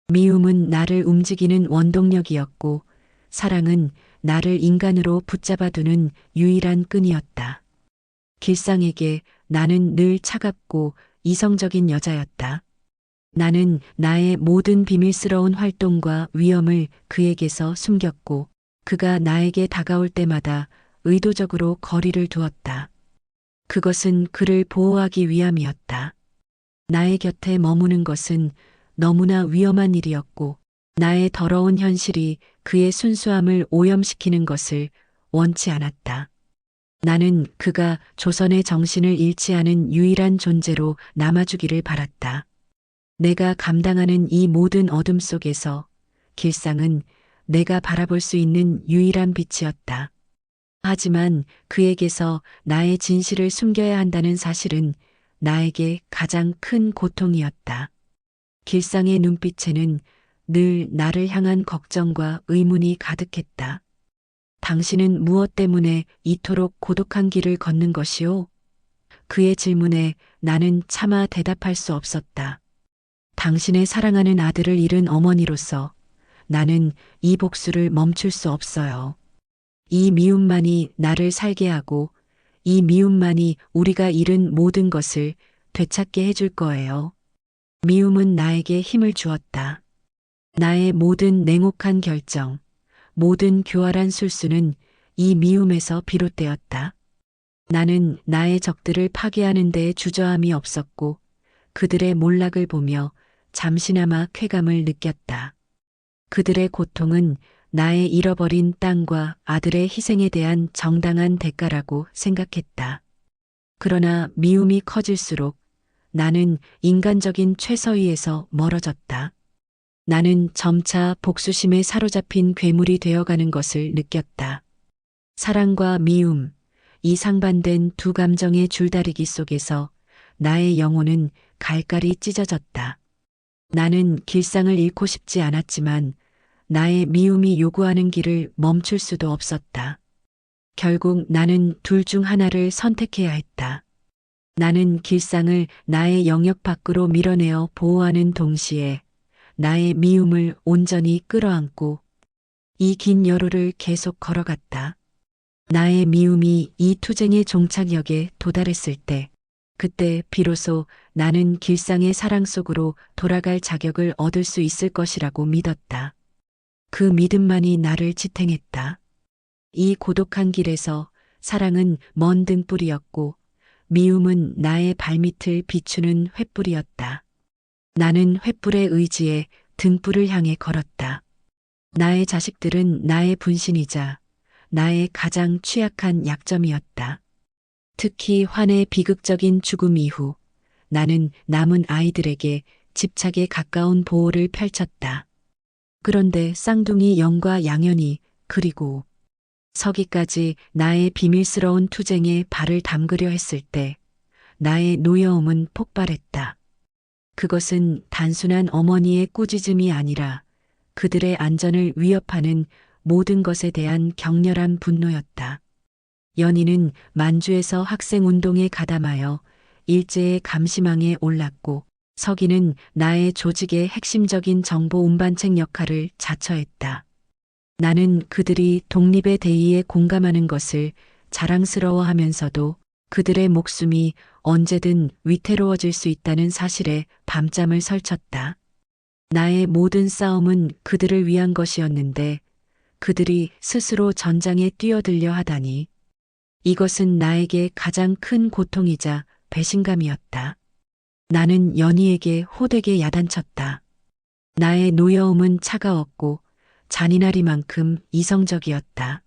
미움은 나를 움직이는 원동력이었고 사랑은 나를 인간으로 붙잡아두는 유일한 끈이었다. 길상에게 나는 늘 차갑고 이성적인 여자였다. 나는 나의 모든 비밀스러운 활동과 위험을 그에게서 숨겼고 그가 나에게 다가올 때마다 의도적으로 거리를 두었다. 그것은 그를 보호하기 위함이었다. 나의 곁에 머무는 것은 너무나 위험한 일이었고 나의 더러운 현실이 그의 순수함을 오염시키는 것을 원치 않았다. 나는 그가 조선의 정신을 잃지 않은 유일한 존재로 남아주기를 바랐다. 내가 감당하는 이 모든 어둠 속에서 길상은 내가 바라볼 수 있는 유일한 빛이었다. 하지만 그에게서 나의 진실을 숨겨야 한다는 사실은 나에게 가장 큰 고통이었다. 길상의 눈빛에는 늘 나를 향한 걱정과 의문이 가득했다. 당신은 무엇 때문에 이토록 고독한 길을 걷는 것이오? 그의 질문에 나는 차마 대답할 수 없었다. 당신의 사랑하는 아들을 잃은 어머니로서 나는 이 복수를 멈출 수 없어요. 이 미움만이 나를 살게 하고 이 미움만이 우리가 잃은 모든 것을 되찾게 해줄 거예요. 미움은 나에게 힘을 주었다. 나의 모든 냉혹한 결정, 모든 교활한 술수는 이 미움에서 비롯되었다. 나는 나의 적들을 파괴하는 데에 주저함이 없었고 그들의 몰락을 보며 잠시나마 쾌감을 느꼈다. 그들의 고통은 나의 잃어버린 땅과 아들의 희생에 대한 정당한 대가라고 생각했다. 그러나 미움이 커질수록 나는 인간적인 최서위에서 멀어졌다. 나는 점차 복수심에 사로잡힌 괴물이 되어가는 것을 느꼈다. 사랑과 미움, 이 상반된 두 감정의 줄다리기 속에서 나의 영혼은 갈갈이 찢어졌다. 나는 길상을 잃고 싶지 않았지만 나의 미움이 요구하는 길을 멈출 수도 없었다. 결국 나는 둘 중 하나를 선택해야 했다. 나는 길상을 나의 영역 밖으로 밀어내어 보호하는 동시에 나의 미움을 온전히 끌어안고 이 긴 여로를 계속 걸어갔다. 나의 미움이 이 투쟁의 종착역에 도달했을 때, 그때 비로소 나는 길상의 사랑 속으로 돌아갈 자격을 얻을 수 있을 것이라고 믿었다. 그 믿음만이 나를 지탱했다. 이 고독한 길에서 사랑은 먼 등불이었고 미움은 나의 발밑을 비추는 횃불이었다. 나는 횃불의 의지에 등불을 향해 걸었다. 나의 자식들은 나의 분신이자 나의 가장 취약한 약점이었다. 특히 환의 비극적인 죽음 이후 나는 남은 아이들에게 집착에 가까운 보호를 펼쳤다. 그런데 쌍둥이 영과 양현이 그리고 서기까지 나의 비밀스러운 투쟁에 발을 담그려 했을 때 나의 노여움은 폭발했다. 그것은 단순한 어머니의 꾸짖음이 아니라 그들의 안전을 위협하는 모든 것에 대한 격렬한 분노였다. 연희는 만주에서 학생운동에 가담하여 일제의 감시망에 올랐고 서기는 나의 조직의 핵심적인 정보 운반책 역할을 자처했다. 나는 그들이 독립의 대의에 공감하는 것을 자랑스러워하면서도 그들의 목숨이 언제든 위태로워질 수 있다는 사실에 밤잠을 설쳤다. 나의 모든 싸움은 그들을 위한 것이었는데 그들이 스스로 전장에 뛰어들려 하다니 이것은 나에게 가장 큰 고통이자 배신감이었다. 나는 연희에게 호되게 야단쳤다. 나의 노여움은 차가웠고 잔인하리만큼 이성적이었다.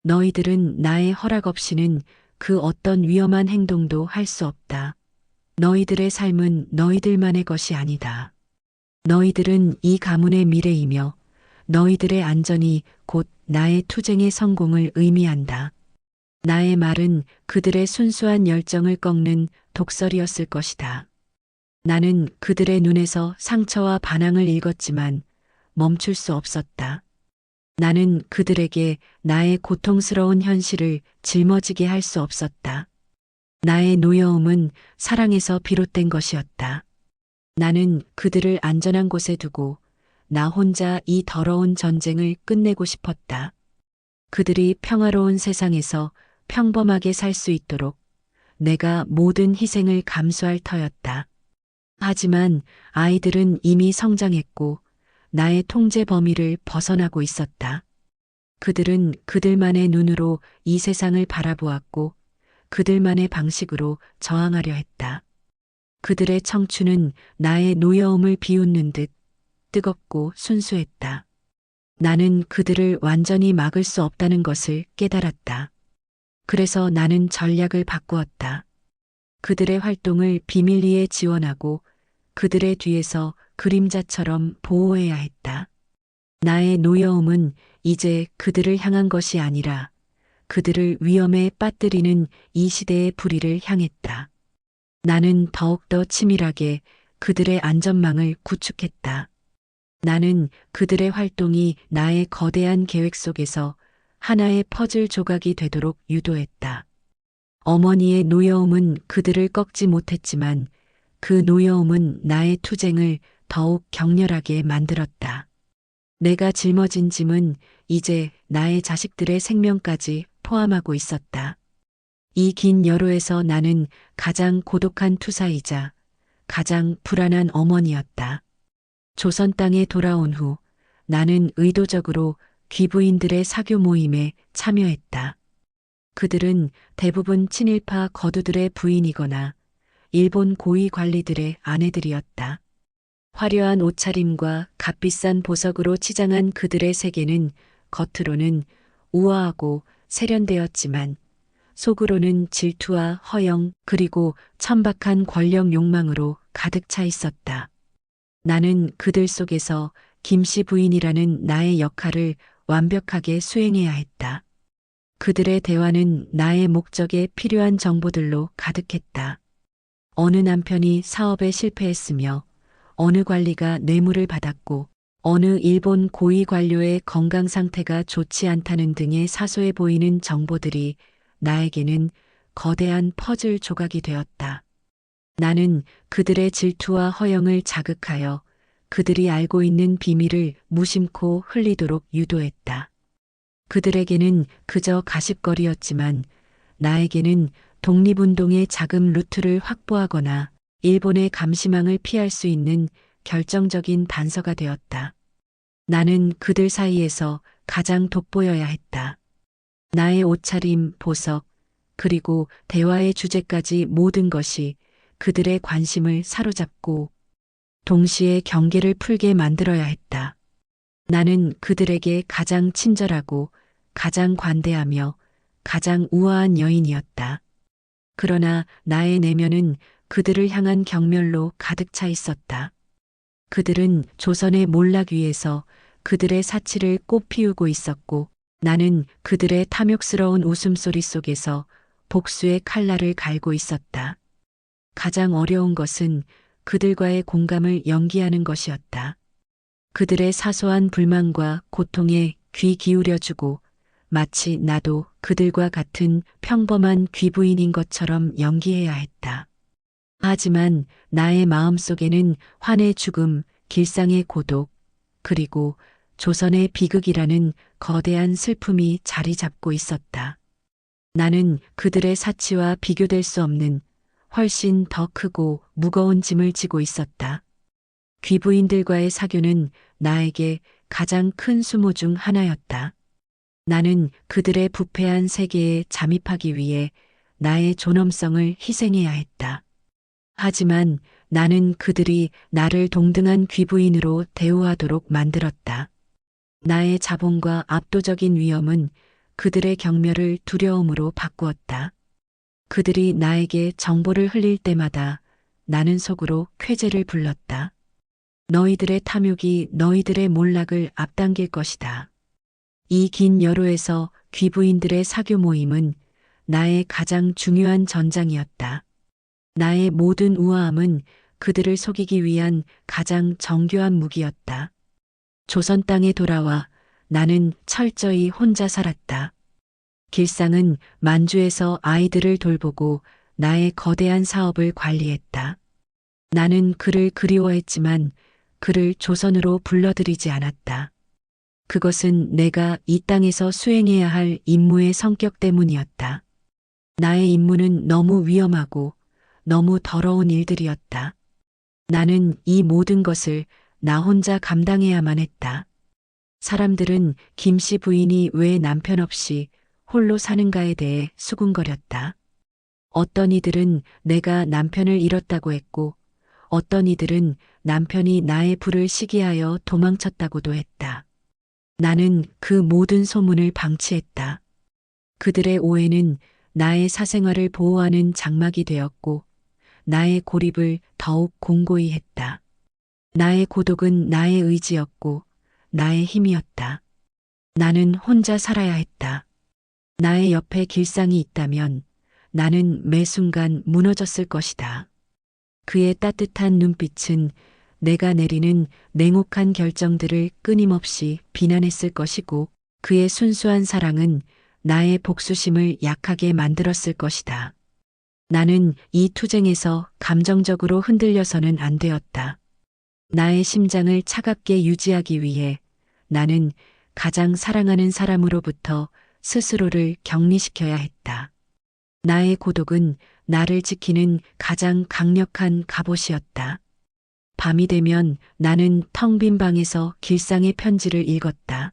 너희들은 나의 허락 없이는 그 어떤 위험한 행동도 할 수 없다. 너희들의 삶은 너희들만의 것이 아니다. 너희들은 이 가문의 미래이며 너희들의 안전이 곧 나의 투쟁의 성공을 의미한다. 나의 말은 그들의 순수한 열정을 꺾는 독설이었을 것이다. 나는 그들의 눈에서 상처와 반항을 읽었지만 멈출 수 없었다. 나는 그들에게 나의 고통스러운 현실을 짊어지게 할 수 없었다. 나의 노여움은 사랑에서 비롯된 것이었다. 나는 그들을 안전한 곳에 두고 나 혼자 이 더러운 전쟁을 끝내고 싶었다. 그들이 평화로운 세상에서 평범하게 살 수 있도록 내가 모든 희생을 감수할 터였다. 하지만 아이들은 이미 성장했고 나의 통제 범위를 벗어나고 있었다. 그들은 그들만의 눈으로 이 세상을 바라보았고 그들만의 방식으로 저항하려 했다. 그들의 청춘은 나의 노여움을 비웃는 듯 뜨겁고 순수했다. 나는 그들을 완전히 막을 수 없다는 것을 깨달았다. 그래서 나는 전략을 바꾸었다. 그들의 활동을 비밀리에 지원하고 그들의 뒤에서 그림자처럼 보호해야 했다. 나의 노여움은 이제 그들을 향한 것이 아니라 그들을 위험에 빠뜨리는 이 시대의 불의를 향했다. 나는 더욱더 치밀하게 그들의 안전망을 구축했다. 나는 그들의 활동이 나의 거대한 계획 속에서 하나의 퍼즐 조각이 되도록 유도했다. 어머니의 노여움은 그들을 꺾지 못했지만 그 노여움은 나의 투쟁을 더욱 격렬하게 만들었다. 내가 짊어진 짐은 이제 나의 자식들의 생명까지 포함하고 있었다. 이 긴 여로에서 나는 가장 고독한 투사이자 가장 불안한 어머니였다. 조선 땅에 돌아온 후 나는 의도적으로 귀부인들의 사교 모임에 참여했다. 그들은 대부분 친일파 거두들의 부인이거나 일본 고위 관리들의 아내들이었다. 화려한 옷차림과 값비싼 보석으로 치장한 그들의 세계는 겉으로는 우아하고 세련되었지만 속으로는 질투와 허영 그리고 천박한 권력 욕망으로 가득 차 있었다. 나는 그들 속에서 김씨 부인이라는 나의 역할을 완벽하게 수행해야 했다. 그들의 대화는 나의 목적에 필요한 정보들로 가득했다. 어느 남편이 사업에 실패했으며 어느 관리가 뇌물을 받았고 어느 일본 고위 관료의 건강 상태가 좋지 않다는 등의 사소해 보이는 정보들이 나에게는 거대한 퍼즐 조각이 되었다. 나는 그들의 질투와 허영을 자극하여 그들이 알고 있는 비밀을 무심코 흘리도록 유도했다. 그들에게는 그저 가십거리였지만 나에게는 독립운동의 자금 루트를 확보하거나 일본의 감시망을 피할 수 있는 결정적인 단서가 되었다. 나는 그들 사이에서 가장 돋보여야 했다. 나의 옷차림, 보석, 그리고 대화의 주제까지 모든 것이 그들의 관심을 사로잡고 동시에 경계를 풀게 만들어야 했다. 나는 그들에게 가장 친절하고 가장 관대하며 가장 우아한 여인이었다. 그러나 나의 내면은 그들을 향한 경멸로 가득 차 있었다. 그들은 조선의 몰락 위에서 그들의 사치를 꽃피우고 있었고 나는 그들의 탐욕스러운 웃음소리 속에서 복수의 칼날을 갈고 있었다. 가장 어려운 것은 그들과의 공감을 연기하는 것이었다. 그들의 사소한 불만과 고통에 귀 기울여주고 마치 나도 그들과 같은 평범한 귀부인인 것처럼 연기해야 했다. 하지만 나의 마음속에는 환의 죽음, 길상의 고독, 그리고 조선의 비극이라는 거대한 슬픔이 자리 잡고 있었다. 나는 그들의 사치와 비교될 수 없는 훨씬 더 크고 무거운 짐을 지고 있었다. 귀부인들과의 사교는 나에게 가장 큰 수모 중 하나였다. 나는 그들의 부패한 세계에 잠입하기 위해 나의 존엄성을 희생해야 했다. 하지만 나는 그들이 나를 동등한 귀부인으로 대우하도록 만들었다. 나의 자본과 압도적인 위엄은 그들의 경멸을 두려움으로 바꾸었다. 그들이 나에게 정보를 흘릴 때마다 나는 속으로 쾌재를 불렀다. 너희들의 탐욕이 너희들의 몰락을 앞당길 것이다. 이 긴 여로에서 귀부인들의 사교 모임은 나의 가장 중요한 전장이었다. 나의 모든 우아함은 그들을 속이기 위한 가장 정교한 무기였다. 조선 땅에 돌아와 나는 철저히 혼자 살았다. 길상은 만주에서 아이들을 돌보고 나의 거대한 사업을 관리했다. 나는 그를 그리워했지만 그를 조선으로 불러들이지 않았다. 그것은 내가 이 땅에서 수행해야 할 임무의 성격 때문이었다. 나의 임무는 너무 위험하고 너무 더러운 일들이었다. 나는 이 모든 것을 나 혼자 감당해야만 했다. 사람들은 김씨 부인이 왜 남편 없이 홀로 사는가에 대해 수군거렸다. 어떤 이들은 내가 남편을 잃었다고 했고, 어떤 이들은 남편이 나의 불을 시기하여 도망쳤다고도 했다. 나는 그 모든 소문을 방치했다. 그들의 오해는 나의 사생활을 보호하는 장막이 되었고, 나의 고립을 더욱 공고히 했다. 나의 고독은 나의 의지였고, 나의 힘이었다. 나는 혼자 살아야 했다. 나의 옆에 길상이 있다면 나는 매 순간 무너졌을 것이다. 그의 따뜻한 눈빛은 내가 내리는 냉혹한 결정들을 끊임없이 비난했을 것이고 그의 순수한 사랑은 나의 복수심을 약하게 만들었을 것이다. 나는 이 투쟁에서 감정적으로 흔들려서는 안 되었다. 나의 심장을 차갑게 유지하기 위해 나는 가장 사랑하는 사람으로부터 스스로를 격리시켜야 했다. 나의 고독은 나를 지키는 가장 강력한 갑옷이었다. 밤이 되면 나는 텅 빈 방에서 길상의 편지를 읽었다.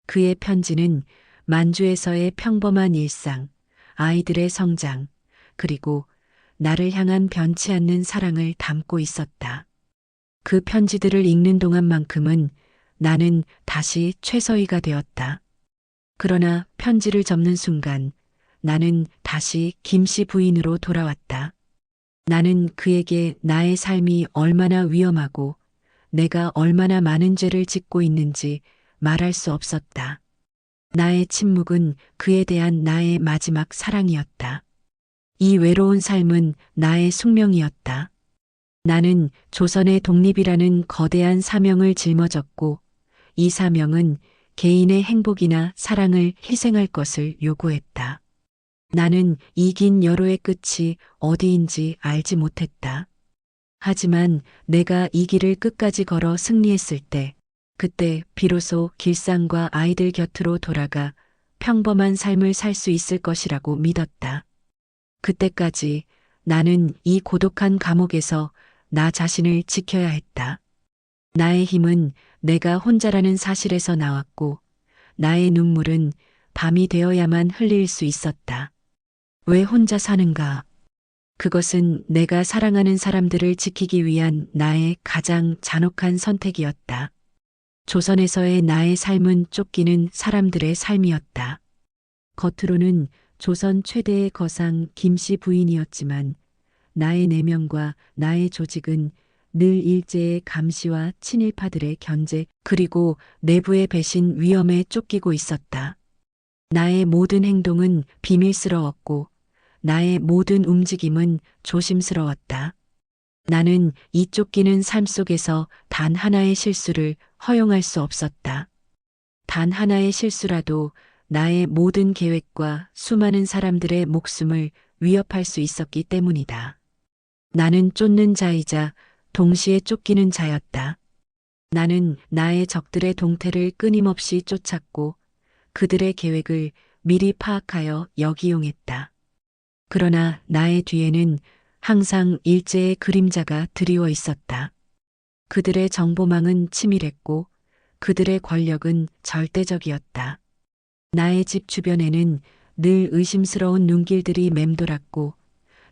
그의 편지는 만주에서의 평범한 일상, 아이들의 성장, 그리고 나를 향한 변치 않는 사랑을 담고 있었다. 그 편지들을 읽는 동안만큼은 나는 다시 최서희가 되었다. 그러나 편지를 접는 순간 나는 다시 김씨 부인으로 돌아왔다. 나는 그에게 나의 삶이 얼마나 위험하고 내가 얼마나 많은 죄를 짓고 있는지 말할 수 없었다. 나의 침묵은 그에 대한 나의 마지막 사랑이었다. 이 외로운 삶은 나의 숙명이었다. 나는 조선의 독립이라는 거대한 사명을 짊어졌고 이 사명은 개인의 행복이나 사랑을 희생할 것을 요구했다. 나는 이 긴 여로의 끝이 어디인지 알지 못했다. 하지만 내가 이 길을 끝까지 걸어 승리했을 때, 그때 비로소 길상과 아이들 곁으로 돌아가 평범한 삶을 살 수 있을 것이라고 믿었다. 그때까지 나는 이 고독한 감옥에서 나 자신을 지켜야 했다. 나의 힘은 내가 혼자라는 사실에서 나왔고, 나의 눈물은 밤이 되어야만 흘릴 수 있었다. 왜 혼자 사는가? 그것은 내가 사랑하는 사람들을 지키기 위한 나의 가장 잔혹한 선택이었다. 조선에서의 나의 삶은 쫓기는 사람들의 삶이었다. 겉으로는 조선 최대의 거상 김씨 부인이었지만 나의 내면과 나의 조직은 늘 일제의 감시와 친일파들의 견제 그리고 내부의 배신 위험에 쫓기고 있었다. 나의 모든 행동은 비밀스러웠고 나의 모든 움직임은 조심스러웠다. 나는 이 쫓기는 삶 속에서 단 하나의 실수를 허용할 수 없었다. 단 하나의 실수라도 나의 모든 계획과 수많은 사람들의 목숨을 위협할 수 있었기 때문이다. 나는 쫓는 자이자 동시에 쫓기는 자였다. 나는 나의 적들의 동태를 끊임없이 쫓았고 그들의 계획을 미리 파악하여 역이용했다. 그러나 나의 뒤에는 항상 일제의 그림자가 드리워 있었다. 그들의 정보망은 치밀했고 그들의 권력은 절대적이었다. 나의 집 주변에는 늘 의심스러운 눈길들이 맴돌았고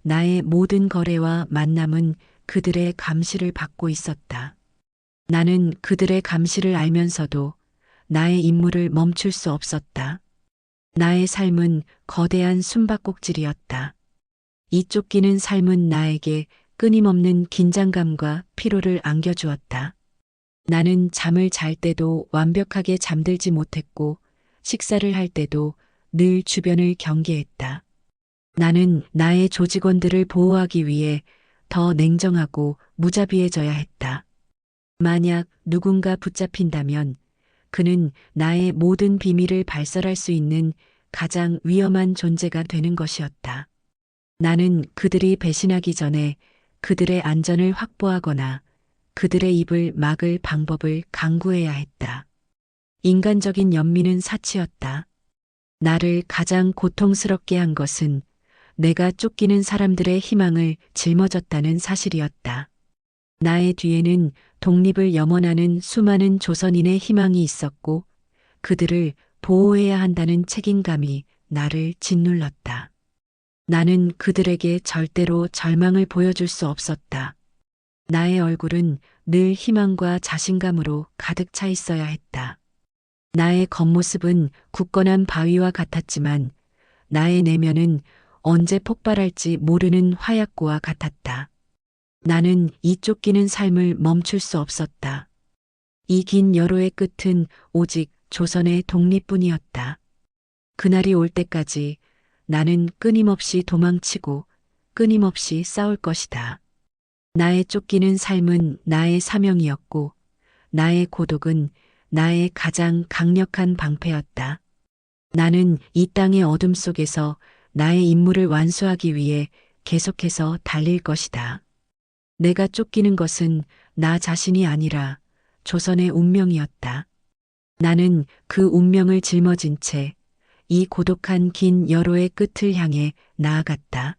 나의 모든 거래와 만남은 그들의 감시를 받고 있었다. 나는 그들의 감시를 알면서도 나의 임무를 멈출 수 없었다. 나의 삶은 거대한 숨바꼭질이었다. 이 쫓기는 삶은 나에게 끊임없는 긴장감과 피로를 안겨주었다. 나는 잠을 잘 때도 완벽하게 잠들지 못했고 식사를 할 때도 늘 주변을 경계했다. 나는 나의 조직원들을 보호하기 위해 더 냉정하고 무자비해져야 했다. 만약 누군가 붙잡힌다면 그는 나의 모든 비밀을 발설할 수 있는 가장 위험한 존재가 되는 것이었다. 나는 그들이 배신하기 전에 그들의 안전을 확보하거나 그들의 입을 막을 방법을 강구해야 했다. 인간적인 연민은 사치였다. 나를 가장 고통스럽게 한 것은 내가 쫓기는 사람들의 희망을 짊어졌다는 사실이었다. 나의 뒤에는 독립을 염원하는 수많은 조선인의 희망이 있었고 그들을 보호해야 한다는 책임감이 나를 짓눌렀다. 나는 그들에게 절대로 절망을 보여줄 수 없었다. 나의 얼굴은 늘 희망과 자신감으로 가득 차 있어야 했다. 나의 겉모습은 굳건한 바위와 같았지만 나의 내면은 언제 폭발할지 모르는 화약고와 같았다. 나는 이 쫓기는 삶을 멈출 수 없었다. 이 긴 여로의 끝은 오직 조선의 독립뿐이었다. 그날이 올 때까지 나는 끊임없이 도망치고 끊임없이 싸울 것이다. 나의 쫓기는 삶은 나의 사명이었고 나의 고독은 나의 가장 강력한 방패였다. 나는 이 땅의 어둠 속에서 나의 임무를 완수하기 위해 계속해서 달릴 것이다. 내가 쫓기는 것은 나 자신이 아니라 조선의 운명이었다. 나는 그 운명을 짊어진 채 이 고독한 긴 여로의 끝을 향해 나아갔다.